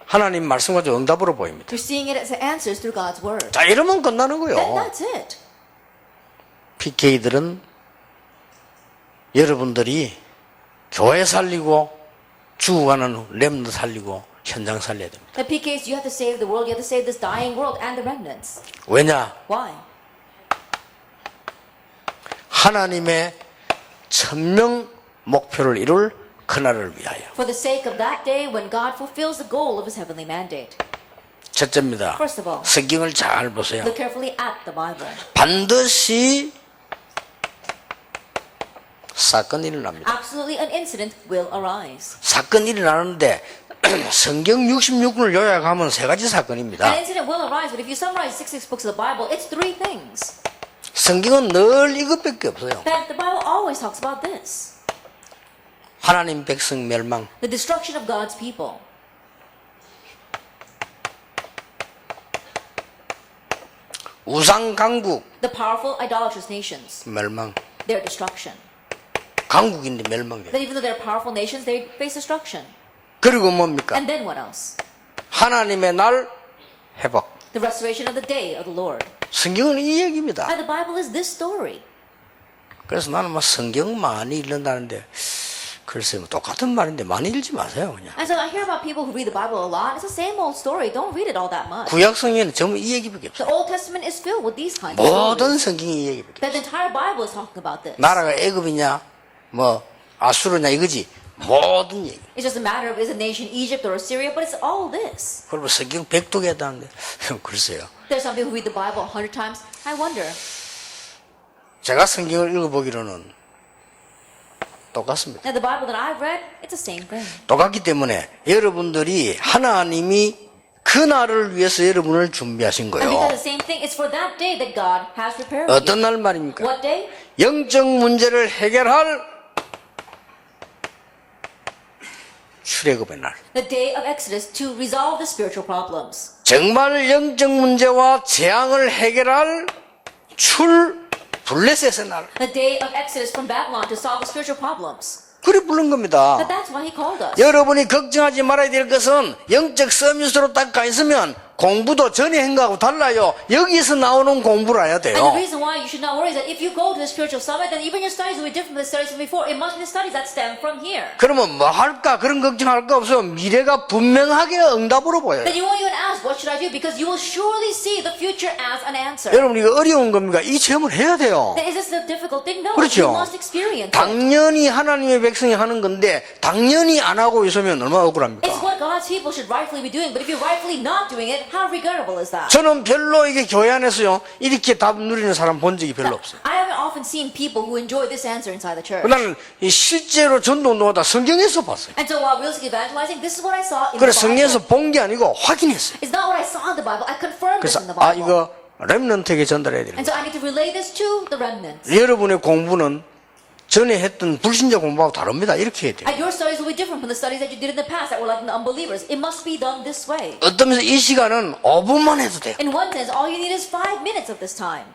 하나님 말씀 가지고 응답으로 보입니다. You're seeing it as answers through God's word. 자, 이러면 끝나는 Then 거예요. that's it. PK들은 여러분들이 교회 살리고 죽어가는 렘너 살리고 현장 살려야 됩니다. The PKs, you have to save the world, you have to save this dying world and the remnants. 왜냐? Why? 하나님의 천명 목표를 이룰 그날을 위하여. For the sake of that day when God fulfills the goal of his heavenly mandate. 첫째입니다. First of all, 성경을 잘 보세요. look carefully at the Bible. 반드시 사건이 일어납니다. Absolutely an incident will arise. 사건이 일어나는데 성경 66권을 요약하면 세 가지 사건입니다. An incident will arise, but if you summarize 66 books of the Bible, it's three things. 성경은 늘 이것밖에 없어요. That the Bible always talks about this. 하나님 백성 멸망, The destruction of God's people. 우상 강국 The powerful idolatrous nations. 멸망. Their destruction. 강국인데 멸망돼. That even though they're powerful nations, they face destruction. 그리고 뭡니까? And then what else? 하나님의 날 회복. The restoration of the day of the Lord. 성경은 이 얘기입니다. And the Bible is this story. 그래서 나는 막 성경 많이 읽는다는데 글쎄 뭐 똑같은 말인데 많이 읽지 마세요 그냥. And so I hear about people who read the Bible a lot. It's the same old story. Don't read it all that much. 구약 성경에는 전부 이 얘기밖에 없어요. The Old Testament is filled with these kinds of 모든 stories. 성경이 이 얘기밖에 없어요. That the entire Bible is talking about this. 나라가 애굽이냐 뭐 아수르냐 이거지 모든 얘기. It's just a matter of is a nation Egypt or Assyria, but it's all this. 그리고 성경 100독이 했다는데 글쎄요. There's some people who read the Bible 100 times. I wonder. 제가 성경을 읽어보기로는 똑같습니다. Now the Bible that I've read, it's the same thing. 똑같기 때문에 여러분들이 하나님이 그날을 위해서 여러분을 준비하신 And because 거예요. the same thing, it's for that day that God has prepared 어떤 you. 날 말입니까? What day? 영적 문제를 해결할 출애굽의 날. The day of Exodus to resolve the spiritual problems. 정말 영적 문제와 재앙을 해결할 블레셋의 날. The day of Exodus from Babylon to solve the spiritual problems. 그리 부른 겁니다. But that's why he called us. 여러분이 걱정하지 말아야 될 것은 영적 서밋으로 딱 가 있으면 공부도 전에 한 거하고 달라요. 여기서 나오는 공부를 해야 돼요. And the reason why you should not worry is that if you go to the spiritual summit, then even your studies will be different from the studies from before. It must be the studies that stem from here. 그러면 뭐 할까? 그런 걱정할 거 없어요. 미래가 분명하게 응답으로 보여요. Then you won't even ask, what should I do? Because you will surely see the future as an answer. 여러분 이거 어려운 겁니까? 이 체험을 해야 돼요. Then is this a difficult thing? No, 그렇죠. you must experience it. 당연히 하나님의 백성이 하는 건데 당연히 안 하고 있으면 얼마나 억울합니까? It's what God's people should rightfully be doing. But if you're rightfully not doing it, how regrettable is that? 저는 별로 이게 교회 안에서요 이렇게 답 누리는 사람 본 적이 별로 없어요. I haven't often seen people who enjoy this answer inside the church. 나는 이 실제로 전도운동하다 성경에서 봤어요. And so while realistically evangelizing, this is what I saw in the 그래서 Bible. 성경에서 본 게 아니고 확인했어요. It's not what I saw in the Bible. I confirmed this 그래서 in the 아 Bible. 이거 렘넌트에게 전달해야 되는 And so I need to relay this to the remnants. 거예요. 여러분의 공부는 전에 했던 불신자 공부하고 다릅니다. 이렇게 해야 돼요. And your studies will be different from the studies that you did in the past that were like the unbelievers. It must be done this way. 어떤 면에서 이 시간은 5분만 해도 돼요. In one sense, all you need is 5 minutes of this time.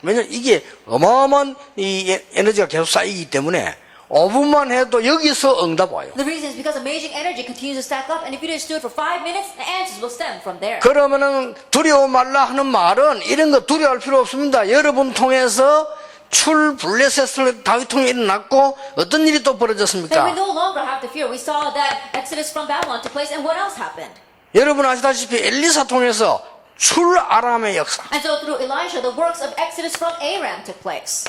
왜냐면 이게 어마어마한 이 에너지가 계속 쌓이기 때문에 5분만 해도 여기서 응답 와요. The reason is because amazing energy continues to stack up, and if you just do it for 5 minutes, the answers will stem from there. 그러면은 두려워 말라 하는 말은 이런 거 두려워할 필요 없습니다. 여러분 통해서 출 블레셋을 다윗 통해 일어났고 어떤 일이 또 And we 벌어졌습니까? no longer have to fear. We saw that Exodus from Babylon took place, and what else happened? 여러분 아시다시피 엘리사 통해서 출 아람의 역사. And so through Elisha, the works of Exodus from Aram took place.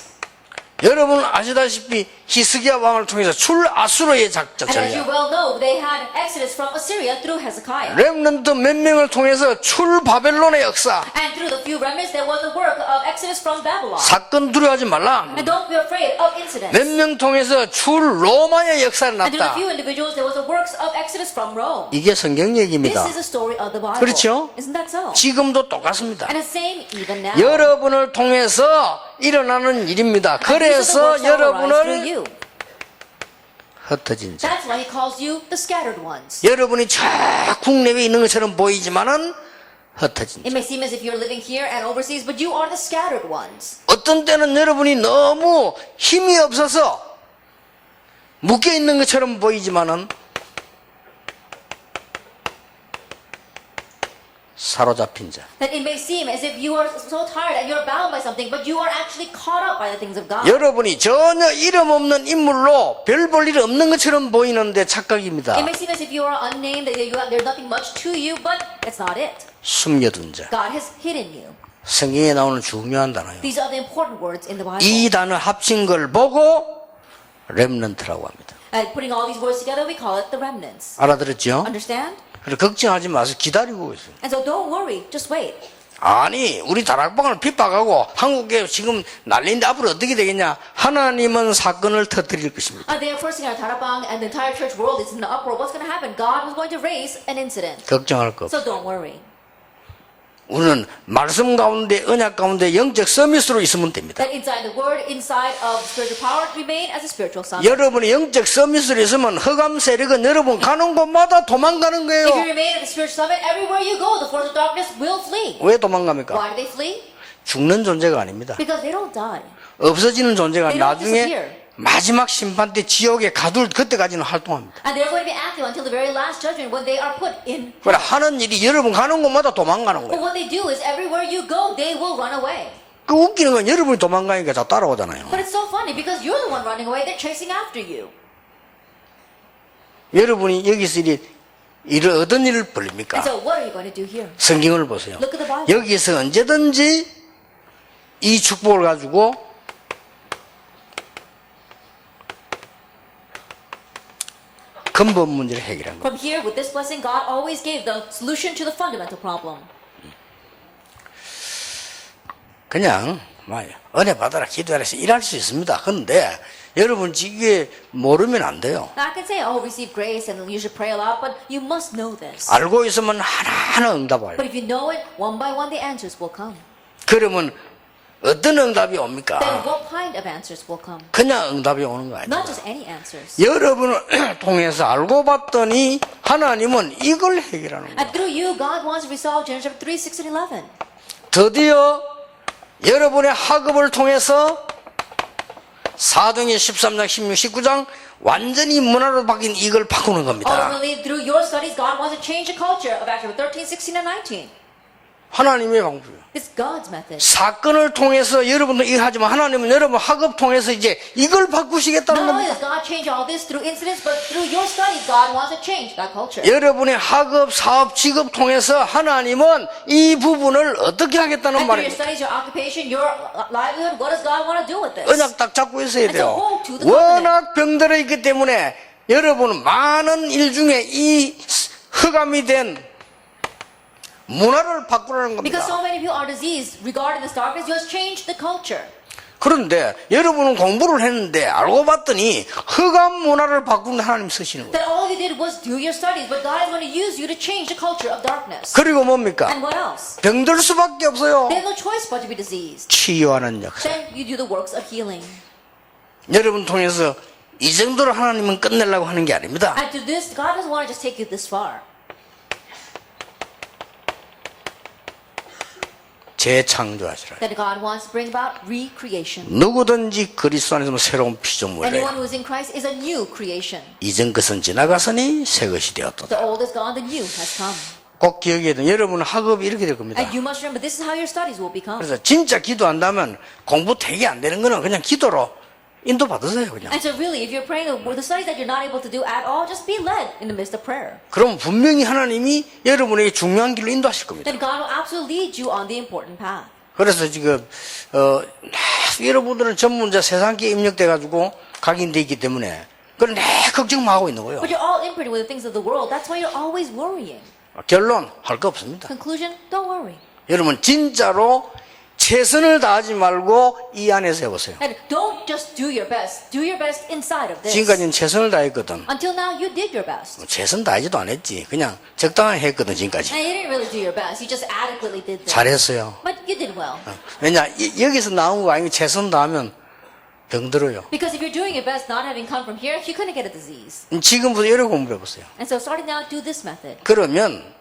여러분 아시다시피 히스기야 왕을 통해서 출 아수르의 작전 And as you 전략. well know, they had Exodus from Assyria through Hezekiah. 렘넌트 몇 명을 통해서 출 바벨론의 역사. And through the few remnants, there was the work of Exodus from Babylon. 사건 두려워하지 말라. And don't be afraid of incidents. 몇 명 통해서 출 로마의 역사를 And through the 났다. few individuals, there was the works of Exodus from Rome. 이게 성경 This 얘기입니다. is the story of the Bible. 그렇죠? Isn't that so? 지금도 똑같습니다. And the same even now. 여러분을 통해서 일어나는 일입니다. And these 그래서 are the works that will arise through 여러분을 you. 흩어진 자. That's why he calls you the scattered ones. 여러분이 저 국내에 있는 것처럼 보이지만은 흩어진 자. It may seem as if you're living here and overseas, but you are the scattered ones. 어떤 때는 여러분이 너무 힘이 없어서 묶여 있는 것처럼 보이지만은 사로잡힌 자. That it may seem as if you are so tired and you're bound by something, but you are actually caught up by the things of God. 여러분이 전혀 이름 없는 인물로 별 볼 일 없는 것처럼 보이는데 착각입니다. It may seem as if you are unnamed, that there's nothing much to you, but that's not it. 숨겨둔 자. God has hidden you. 성경에 나오는 중요한 단어예요. These are the important words in the Bible. 이 단어 합친 걸 보고 렘넌트라고 합니다. And putting all these words together, we call it the remnants. 알아들었죠? Understand? 그래서 걱정하지 마세요. 기다리고 있어요. And so don't worry, just wait. 아니 우리 다락방을 핍박하고 한국에 지금 난리인데 앞으로 어떻게 되겠냐. 하나님은 사건을 터뜨릴 것입니다. They are forcing our Tarapang and the entire church world is in the uproar. What's going to happen? God was going to raise an incident. 걱정할 거 없어요. So don't worry. 우리는 말씀 가운데 언약 가운데 영적 서밋으로 있으면 됩니다. That inside the word, inside of spiritual power, remain as a spiritual summit. 여러분이 영적 서밋으로 있으면 흑암 세력은 여러분 가는 곳마다 도망가는 If you 거예요. remain at the spiritual summit, everywhere you go, the force of darkness will flee. 왜 도망갑니까? Why do they flee? 죽는 존재가 아닙니다. Because they don't die. 없어지는 존재가 They don't 나중에 disappear. 마지막 심판 때 지옥에 가둘 그때까지는 활동합니다. And they're going to be active until the very last judgment when they are put in. 그래 하는 일이 여러분 가는 곳마다 도망가는 But 거예요. what they do is everywhere you go, they will run away. 그 웃기는 건 여러분이 도망가니까 다 따라오잖아요. But it's so funny because you're the one running away, they're chasing after you. 여러분이 여기서 일을 어떤 일을 벌립니까? And so what are you going to do here? 성경을 보세요. Look at the Bible. 여기서 언제든지 이 축복을 가지고 근본 문제를 해결한 거예요. From here, with this blessing, God always gave the solution to the fundamental problem. 그냥 은혜 받아라 기도하라서 일할 수 있습니다. 그런데 여러분 이게 모르면 안 돼요. Now, I can say, oh, receive grace and you should pray a lot, but you must know this. 알고 있으면 하나하나 응답 와요. But if you know it, one by one, the answers will come. 그러면 어떤 응답이 Then 옵니까? what kind of answers will come? 그냥 응답이 오는 거 아니에요. Not just any answers. 여러분을 통해서 알고 봤더니 하나님은 이걸 해결하는 거예요. And through you, God wants to resolve Genesis 3, 6, and 11. 드디어 여러분의 학업을 통해서 사도행전 13장, 16, 19장 완전히 문화로 바뀐 이걸 바꾸는 겁니다. Ultimately, through your studies, God wants to change the culture of Acts 13, 16, and 19. 하나님의 방법이에요. It's God's method. 사건을 통해서 여러분도 일하지만 하나님은 여러분 학업 통해서 이제 이걸 바꾸시겠다는 Not only 겁니다. does God change all this through incidents, but through your studies, God wants to change that culture. 여러분의 학업, 사업, 직업 통해서 하나님은 이 부분을 어떻게 하겠다는 And through your 말입니다. studies, your occupation, your livelihood, what does God want to do with this? 언약 딱 잡고 있어야 And to 돼요. hold to the covenant. 워낙 병들어 있기 때문에 여러분은 많은 일 중에 이 흑암이 된 문화를 바꾸라는 Because 겁니다. so many people are diseased regarding this darkness, you must change the culture. 그런데 여러분은 공부를 했는데 알고 봤더니 흑암 문화를 바꾸는 하나님 쓰시는 거예요. That all you did was do your studies, but God is going to use you to change the culture of darkness. 그리고 뭡니까? And what else? 병들 수밖에 없어요. They have no choice but to be diseased. 치유하는 역사. Then you do the works of healing. 여러분 통해서 이 정도로 하나님은 끝내려고 하는 게 아닙니다. And to this, God doesn't want to just take you this far. 재창조하시라. That God wants to bring about recreation. 누구든지 그리스도 안에서 새로운 피조물이에요. Anyone who is in Christ is a new creation. 이전 것은 지나갔으니 새 것이 The 되었도다. old is gone, the new has come. 꼭 기억해야 돼요. 여러분 학업이 이렇게 될 겁니다. And you must remember, this is how your studies will become. 그래서 진짜 기도한다면 공부 되게 안 되는 거는 그냥 기도로 인도 받으세요. 그냥. And so really, if you're praying the studies that you're not able to do at all, just be led in the midst of prayer. 그럼 분명히 하나님이 여러분에게 중요한 길로 인도하실 겁니다. Then God will absolutely lead you on the important path. 그래서 지금 여러분들은 전문자 세상기에 입력돼 가지고 각인돼 있기 때문에 그런 내 걱정만 하고 있는 거예요. But you're all imprinted with the things of the world. That's why you're always worrying. 결론 할 거 없습니다. Conclusion, don't worry. 여러분 진짜로 최선을 다하지 말고 이 안에서 해보세요. And don't just do your best. Do your best inside of this. 지금까지는 최선을 다했거든. Until now, you did your best. 최선 다하지도 않았지. 그냥 적당하게 했거든 지금까지. And you didn't really do your best. You just adequately did this. 잘했어요. But you did well. 왜냐 여기서 나온 거 아니고 최선 다하면 병들어요. Because if you're doing your best not having come from here, you couldn't get a disease. 지금부터 이렇게 공부해보세요. And so starting now, do this method. 그러면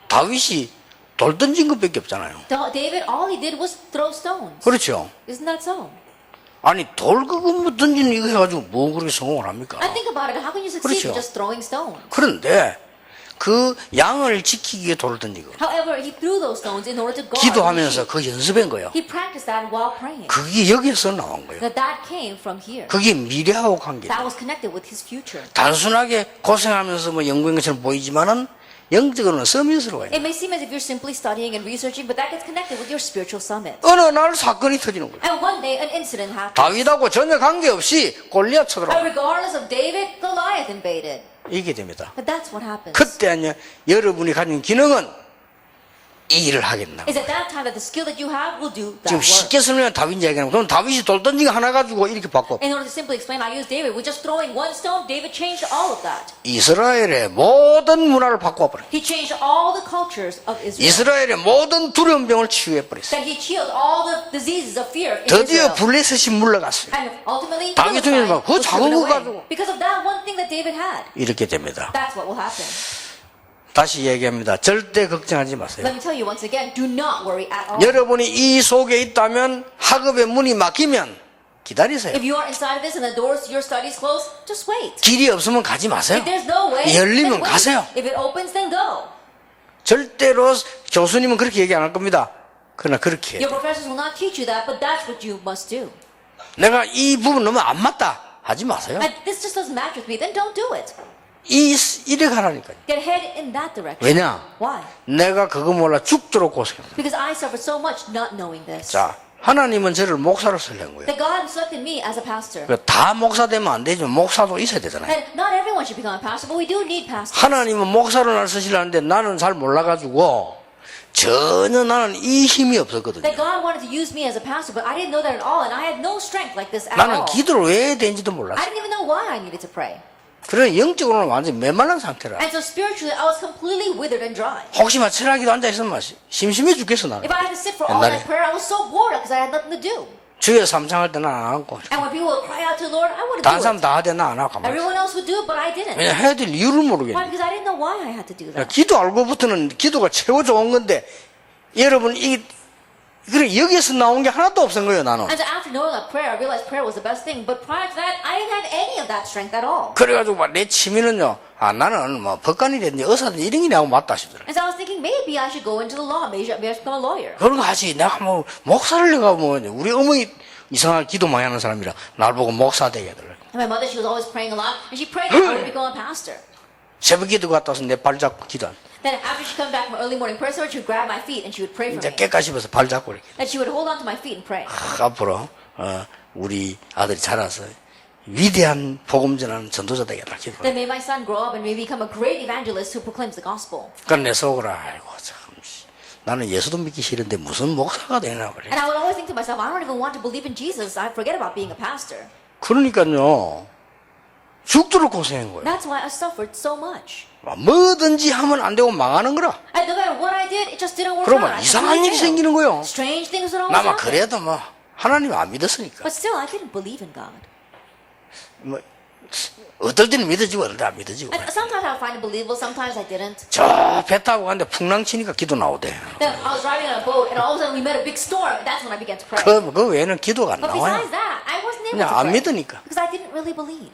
다윗이 돌 던진 것밖에 없잖아요. David, all he did was throw stones. 그렇죠. Isn't that so? 아니 돌 그거 뭐 던지는 이거 해가지고 뭐 그렇게 성공을 합니까? I think about it. How can you succeed 그렇죠. with just throwing stones? 그런데 그 양을 지키기 위해 돌을 던지고 However, he threw those stones in order to guard. 기도하면서 그 연습한 거예요. He practiced that while praying. 그게 여기서 나온 거예요. That came from here. 그게 미래하고 관계. That was connected with his future. 단순하게 고생하면서 뭐 연구한 것처럼 보이지만은 영적으로는 서밋으로 가요. It may seem as if you're simply studying and researching, but that gets connected with your spiritual summit. 어느 날 사건이 터지는 거예요. And one day, an incident happened. 다윗하고 전혀 관계없이 골리앗 And 쳐들어와요. regardless of David, Goliath invaded. 이게 됩니다. But that's what happens. 그때 여러분이 가진 기능은 이 일을 하겠나. Is at that time that the skill that you have will do that 지금 work. 쉽게 설명하면 다윗 이야기하면 그럼 다윗이 돌 던진 거 하나 가지고 이렇게 바꿔. In order to simply explain, I use David. With just throwing one stone, David changed all of that. 이스라엘의 모든 문화를 바꿔버려. He changed all the cultures of Israel. 이스라엘의 모든 두려운 병을 치유해버렸어요. That he healed all the diseases of fear in 드디어 Israel. 블레셋이 물러갔어요. And ultimately, 다윗 Philistine 통해서 그 was 작은 driven 거 away. 가지고. Because of that one thing that David had. 이렇게 됩니다. That's what will happen. 다시 얘기합니다. 절대 걱정하지 마세요. Let me tell you once again, do not worry at all. 여러분이 이 속에 있다면 학업의 문이 막히면 기다리세요. If you are inside of this and the doors to your studies closed, just wait. 길이 없으면 가지 마세요. If there's no way, 열리면 then wait. 가세요. If it opens, then go. 절대로 교수님은 그렇게 얘기 안 할 겁니다. 그러나 그렇게 해요. Your professors will not teach you that, but that's what you must do. 내가 이 부분 너무 안 맞다 하지 마세요. And this just doesn't match with me, then don't do it. 이래 가라니까요. Get head in that direction. 왜냐? Why? 내가 그거 몰라 죽도록 고생합니다. Because I suffered so much not knowing this. 자, 하나님은 저를 목사로 쓰려는 거예요. That God selected me as a pastor. 다 목사 되면 안 되지만 목사도 있어야 되잖아요. And not everyone should become a pastor, but we do need pastors. 하나님은 목사로 날 쓰시려는데 나는 잘 몰라가지고 전혀 나는 이 힘이 없었거든요. That God wanted to use me as a pastor, but I didn't know that at all, and I had no strength like this at 나는 all. 기도를 왜 해야 되는지도 I 몰랐어요. didn't even know why I needed to pray. 그래 영적으로는 완전히 메말른 상태라. And so spiritually, I was completely withered and dry. 혹시 철학기도 앉아있으면 심심해 죽겠어 나는. If I had to sit for all 옛날에 that prayer, I was so bored because I had nothing to do. 주여 삼창할 때는 안 하고 And when people would cry out to the Lord, I wouldn't 다른 do 사람 it. 다 하되 나안 하고 가만히 있어. Everyone else would do it, but I didn't. 왜냐 해야 될 이유를 모르겠네. Why? Because I didn't know why I had to do that. 기도 알고부터는 기도가 최고 좋은 건데 여러분 그래 여기에서 나온 게 하나도 없은 거예요 나는. And so after knowing that prayer, I realized prayer was the best thing. But prior to that, I didn't have any of that strength at all. 그래가지고 내 취미는요. 나는 뭐 법관이 됐는지 의사든지 이런 게 내하고 맞다 싶더라. And so I was thinking maybe I should go into the law. Maybe I should become a lawyer. 그런 거 하지. 내가 뭐 목사를 내가 뭐 우리 어머니 이상하게 기도 많이 하는 사람이라 날 보고 목사 되게 하더라. And my mother, she was always praying a lot, and she prayed that I would become a pastor. 새벽 기도 갔다 와서 내 발 잡고 기도한. Then after she come back from early morning prayer service, she would grab my feet and she would pray for 이제 me. 깨까지 씹어서 발 잡고 이렇게. And she would hold on to my feet and pray. 앞으로 우리 아들이 자라서 위대한 복음 전하는 전도자 되겠다 기도. Then may my son grow up and may become a great evangelist who proclaims the gospel. 그러니까 내 속으로 아이고 참 나는 예수도 믿기 싫은데 무슨 목사가 되나 그래. And I would always think to myself, I don't even want to believe in Jesus. I forget about being a pastor. 그러니까요 죽도록 고생한 거예요. That's why I suffered so much. 뭐든지 하면 안 되고 망하는 거라. And no matter what I did, it just didn't work 그러면 out. I 이상한 일이 completely 생기는 failed. 거예요. Strange things would always 나만 happen. 그래도 뭐 하나님 안 믿었으니까. But still, I didn't believe in God. 뭐 어떨 때는 믿어지고 어떨 때는 안 믿어지고. And sometimes I find it believable, sometimes I didn't. 저 배 타고 갔는데 풍랑 치니까 기도 나오대. Then I was driving on a boat, and all of a sudden we met a big storm. That's when I began to pray. 그 외에는 기도가 안 But 나와요. besides that, I wasn't able 그냥 to 안 pray 믿으니까. because I didn't really believe.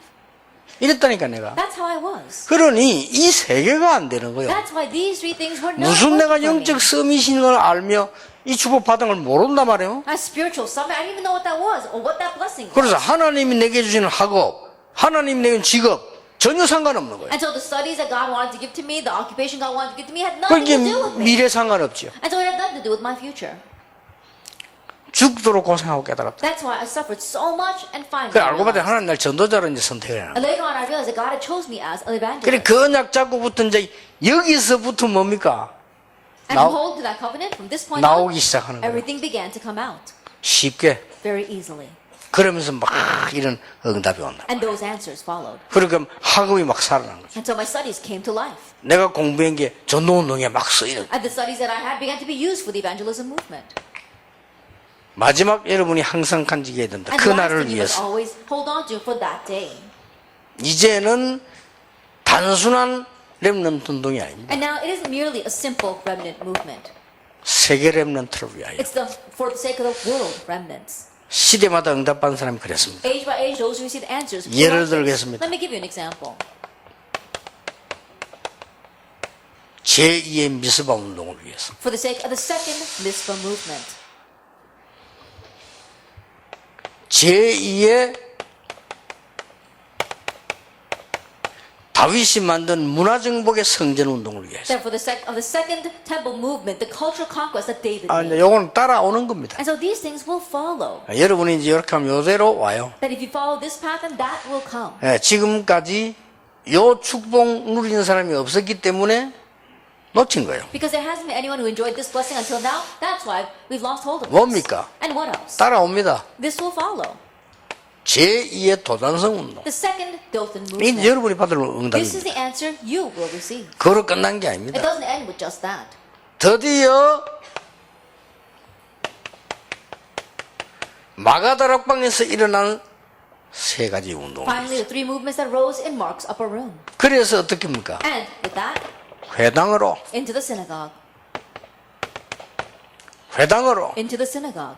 이랬다니까 내가. That's how I was. 그러니 이 세 개가 안 되는 거예요. That's why these three things were not 무슨 내가 working for me. 영적 서밋인 걸 알며 이 축복 받은 걸 모른단 말이에요. A spiritual summit, I didn't even know what that was or what that blessing was. 그래서 하나님이 내게 주시는 학업, 하나님이 내게 주는 직업 전혀 상관없는 거예요. And so the studies that God wanted to give to me, the occupation God wanted to give to me had nothing 그게 to do with me. 미래 상관없죠. And so it had nothing to do with my future. 죽도록 고생하고 깨달았다. That's why I suffered so much and finally 그 알고 봤더니 realized. 하나님 날 전도자로 이제 선택을 해요. And later on I realized that God had chose me as an 그래 evangelist. 그 언약 잡고부터 이제 여기서부터 뭡니까? And 나오- to hold to that covenant, from this point 나오기 on, 시작하는 거예요. everything began to come out 쉽게. very easily. 그러면서 막 이런 응답이 온다. And those answers followed. 그러니까 학업이 막 살아난 거죠. And so my studies came to life. 내가 공부한 게 전도운동에 막 쓰이는 거예요. And the studies that I had began to be used for the evangelism movement. 마지막 여러분이 항상 간직해야 된다. And 그 the last 날을 thing you must 위해서. always hold on to for that day. 이제는 단순한 렘넌트 운동이 아닙니다. And now it isn't merely a simple remnant movement. 세계 렘넌트를 위하여. It's for the sake of the world remnants. 시대마다 응답받은 사람이 그랬습니다. Age by age, those who received answers. 예를 들겠습니다. Let me give you an example. 제2의 미스바 운동을 위해서. For the sake of the second Mitzvah movement. 제2의 다윗이 만든 문화정복의 성전 운동을 위해서. Then for the sake of the second temple movement, the cultural conquest that David 이제 made. 요거는 따라오는 겁니다. And so these things will follow. 여러분이 이제 이렇게 하면 요대로 와요. That if you follow this path, then that will come. 지금까지 요 축복 누리는 사람이 없었기 때문에 놓친 거예요. Because there hasn't been anyone who enjoyed this blessing until now. That's why we've lost hold of this. 뭡니까? And what else? 따라옵니다. This will follow. 제2의 도단성 운동. The second Dothan 이 movement. 여러분이 받을 This is 응답입니다. the answer you will receive. 그거로 끝난 게 It 아닙니다. doesn't end with just that. 드디어 마가다락방에서 일어난 세 가지 운동입니다. Finally, the three movements that rose in Mark's upper room. 그래서 어떻게 합니까? And with that, 회당으로, into the synagogue. 회당으로, Into the synagogue.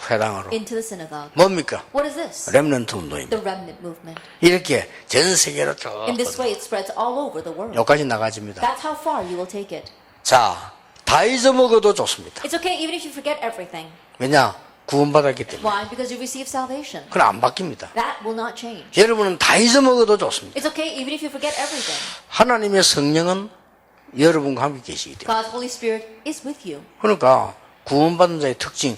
회당으로. Into the synagogue. 뭡니까? What is this? 렘넌트 운동입니다. The remnant movement. 이렇게 전 세계로 쭉 In this way, it spreads all over the world. 여기까지 나가집니다. That's how far you will take it. 자, 다 잊어먹어도 좋습니다. It's okay even if you forget everything. 왜냐? 구원받았기 때문에. Why? Because you receive salvation. 그건 안 바뀝니다. That will not change. 여러분은 다 잊어먹어도 좋습니다. It's okay even if you forget everything. 하나님의 성령은 여러분과 함께 계시기 때문에. God's Holy Spirit is with you. 그러니까 구원받은 자의 특징,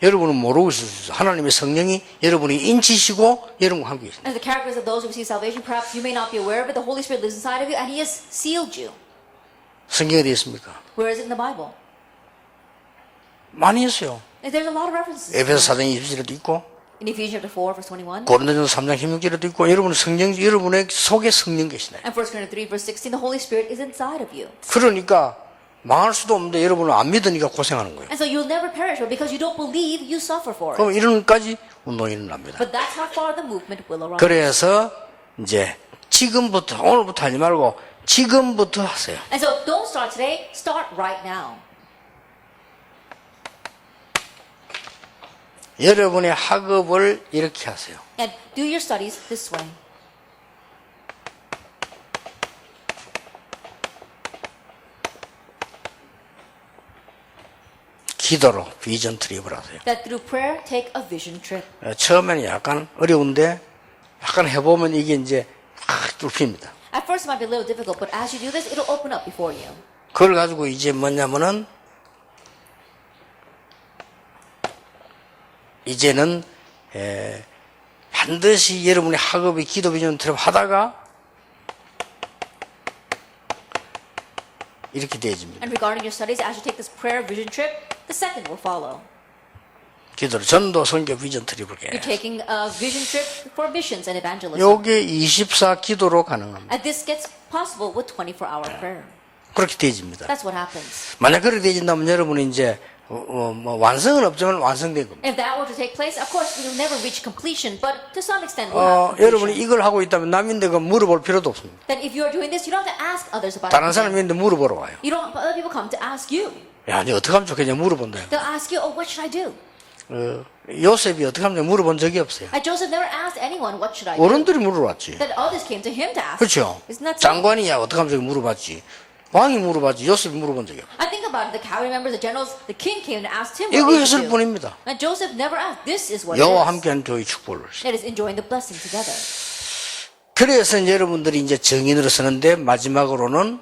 여러분은 모르고 있을 수 있어요. 하나님의 성령이 여러분이 인치시고 여러분과 함께 계십니다. And the characters of those who receive salvation, perhaps you may not be aware of it. The Holy Spirit lives inside of you and He has sealed you. 성경에 되어 있습니까? Where is it in the Bible? 많이 있어요. There's a lot of references. 에베소 4장 20절에도 있고 In Ephesians chapter 4, verse 21. 고린도전서 3장 16절에도 있고 여러분 성령, 여러분의 속에 성령 계시나요? And 1 Corinthians 3, verse 16. The Holy Spirit is inside of you. 그러니까 망할 수도 없는데 여러분은 안 믿으니까 고생하는 거예요. And so you'll never perish, but because you don't believe, you suffer for it. 그럼 이런까지 운동이 일어납니다. But that's how far the movement will arise. 그래서 이제 지금부터 오늘부터 하지 말고 지금부터 하세요. And so don't start today, start right now. 여러분의 학업을 이렇게 하세요. And do your studies this way. 기도로 비전 트립을 하세요. That through prayer, take a vision trip. 처음에는 약간 어려운데 약간 해보면 이게 이제 확 뚫힙니다. At first it might be a little difficult, but as you do this, it'll open up before you. 그걸 가지고 이제 뭐냐면은 이제는 반드시 여러분의 학업이 기도 비전 트립 하다가 이렇게 되어집니다. And regarding your studies, as you take this prayer vision trip, the second will follow. 기도로 전도 선교 비전 트립을 You're 해. taking a vision trip for missions and evangelism. 요게 24 기도로 가능합니다. And this gets possible with 24-hour prayer. 그렇게 되어집니다. That's what happens. 만약 그렇게 되어진다면 여러분이 이제 뭐 완성은 없지만 완성된 겁니다. If that were to take place, of course, we will never reach completion, but to some extent, we'll have 여러분이 completion. 이걸 하고 있다면 남인데 그 물어볼 필요도 없습니다. Then if you are doing this, you don't have to ask others about 다른 it. 사람이 있는데 물어보러 와요. You don't. Other people come to ask you. 야, 니 어떻게 하면 좋겠냐 물어본다. They'll ask you, "Oh, what should I do?" 요셉이 어떻게 하면 물어본 적이 없어요. Joseph never asked anyone, "What should I do?" 어른들이 물어봤지. Then others came to him to ask. 그렇죠. Isn't that so? 장관이야 어떻게 하면 저기 물어봤지. 왕이 물어봤지. 요셉이 물어본 적이 없어요. I think about it. The cabinet members, the generals, the king came and asked him 이거 what he 했을 should do. 뿐입니다. And Joseph never asked. This is what it 여호와 is. 함께한 저희 축복을. That is enjoying the blessing together. 그래서 이제 여러분들이 이제 정인으로 서는데 마지막으로는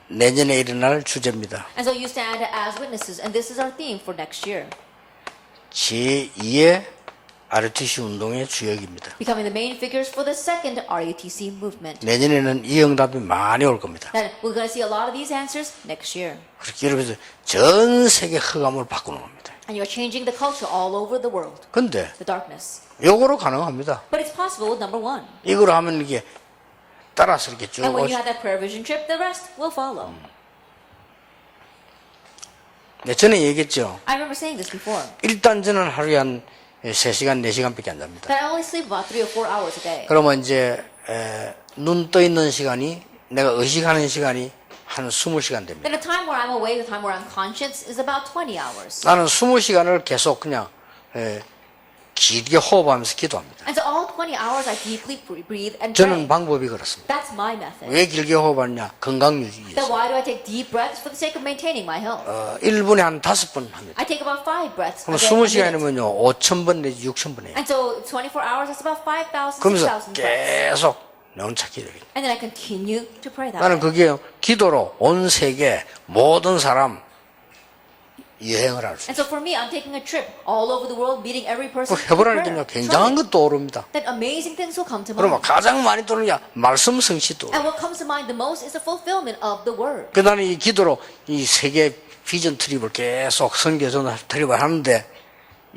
내년에 일어날 주제입니다. And so you stand as witnesses, and this is our theme for next year. 제2의 RUTC 운동의 주역입니다. Becoming the main figures for the second RUTC movement. 내년에는 이 응답이 많이 올 겁니다. That we're going to see a lot of these answers next year. 그렇게 여러분들 전 세계 흑암을 바꾸는 겁니다. And you're changing the culture all over the world. 근데 The darkness. 요거로 가능합니다. But it's possible with number one. 이거로 하면 이게 따라서 이렇게 쭉 And when you 오시. have that prayer vision trip, the rest will follow. 네, 전에 얘기했죠. I remember saying this before. 일단 저는 하루에 한 3시간, 4시간밖에 안 잡니다. That I only sleep about 3 or 4 hours a day. 그러면 이제 눈 떠 있는 시간이 내가 의식하는 시간이 한 20시간 됩니다. Then the time where I'm awake, the time where I'm conscious is about 20 hours. 나는 20시간을 계속 그냥 길게 호흡하면서 기도합니다. And so all 20 hours I deeply breathe and 저는 pray. 방법이 그렇습니다. That's my method. 왜 길게 호흡하냐? 건강 유지기 Then 위해서. why do I take deep breaths? For the sake of maintaining my health. 1분에 한 5번 합니다. I take about 5 breaths 그럼 a day, a minute. 20시간이면요 5,000번 내지 6,000번 해요. And so 24 hours, that's about 5,000, 그러면서 6,000 breaths. 계속 명착 기도해요. And then I continue to pray that 나는 way. 그게 기도로 온 세계 모든 사람 여행을 할 수 있어요. And so for me, I'm taking a trip all over the world, meeting every person. 그 through 해보라니까요 prayer. 굉장한 것도 오릅니다. Then amazing things will come to 그러면 mind. 가장 많이 떠오르는 게 말씀 성취도. And what comes to mind the most is the fulfillment of the word. 그 나는 이 기도로 이 세계 비전 트립을 계속 선교전 트립을 하는데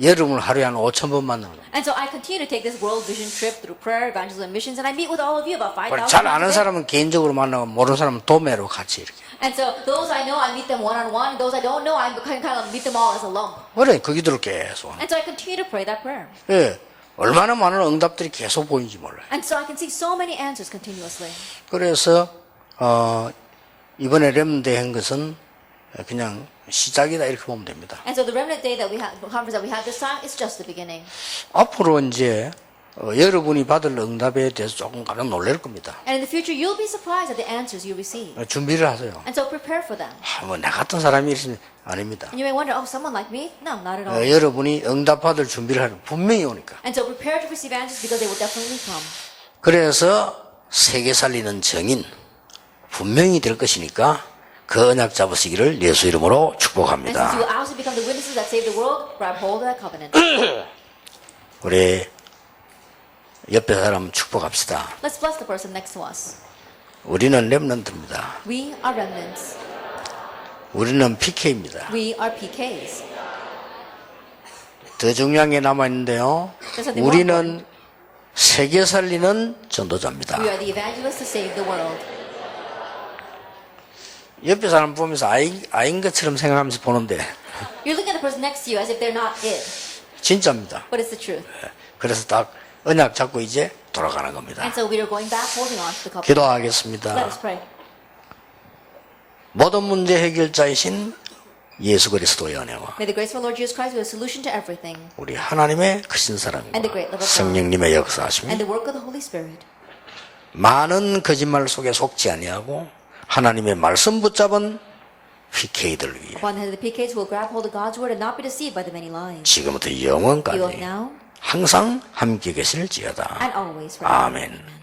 여러분을 하루에 한 5,000번 만나는 거예요. And so I continue to take this world vision trip through prayer, evangelism, and missions, and I meet with all of you about 5,000 잘 아는 times a day. 사람은 개인적으로 만나고 모르는 사람은 도매로 같이 이렇게. And so those I know, I meet them one-on-one. Those I don't know, I kind of meet them all as a lump. 그래 그 기도를 계속 하는. And so I continue to pray that prayer. 예, 얼마나 많은 응답들이 계속 보이는지 몰라요. And so I can see so many answers continuously. 그래서 이번에 렘대 한 것은 그냥 시작이다 이렇게 보면 됩니다. And so the remnant day that we have, the conference that we had this time, is just the beginning. 앞으로 이제 여러분이 받을 응답에 대해서 조금 깜짝 놀랄 겁니다. And in the future, you'll be surprised at the answers you receive. 준비를 하세요. And so prepare for them. 뭐 나 같은 사람이 있으면 아닙니다. And you may wonder, oh, someone like me? No, not at all. 여러분이 응답 받을 준비를 하는 분명히 오니까. And so prepare to receive answers because they will definitely come. 그래서 세계 살리는 정인 분명히 될 것이니까 그 언약 잡으시기를 예수 이름으로 And since 축복합니다. you will also become the witnesses that save the world, grab hold of that covenant. 우리 옆에 사람 축복합시다. Let's bless the person next to us. 우리는 렘넌트입니다. We are remnants. 우리는 PK입니다. We are PKs. 더 중요한 게 남아있는데요. There's something more 우리는 세계 살리는 전도자입니다. We are the evangelists to save the world. 옆에 사람 보면서 아인 것처럼 생각하면서 보는데 You're looking at the person next to you as if they're not it, 진짜입니다. but it's the truth. 그래서 딱 언약 잡고 이제 돌아가는 겁니다. And so we are going back, holding on to the covenant. 기도하겠습니다. Let us pray. 모든 문제 해결자이신 예수 그리스도의 은혜와 May the grace of our Lord Jesus Christ be a solution to everything, 우리 하나님의 크신 사랑과 And the great love of God. 성령님의 역사하심이 and the work of the Holy Spirit. 많은 거짓말 속에 속지 아니하고 하나님의 말씀 붙잡은 PK들 위해 Upon the head of the PKs who will grab hold of God's word and not be deceived by the many lies. 지금부터 You will 영원까지 now 항상 함께 계실지어다. and always forever. 아멘.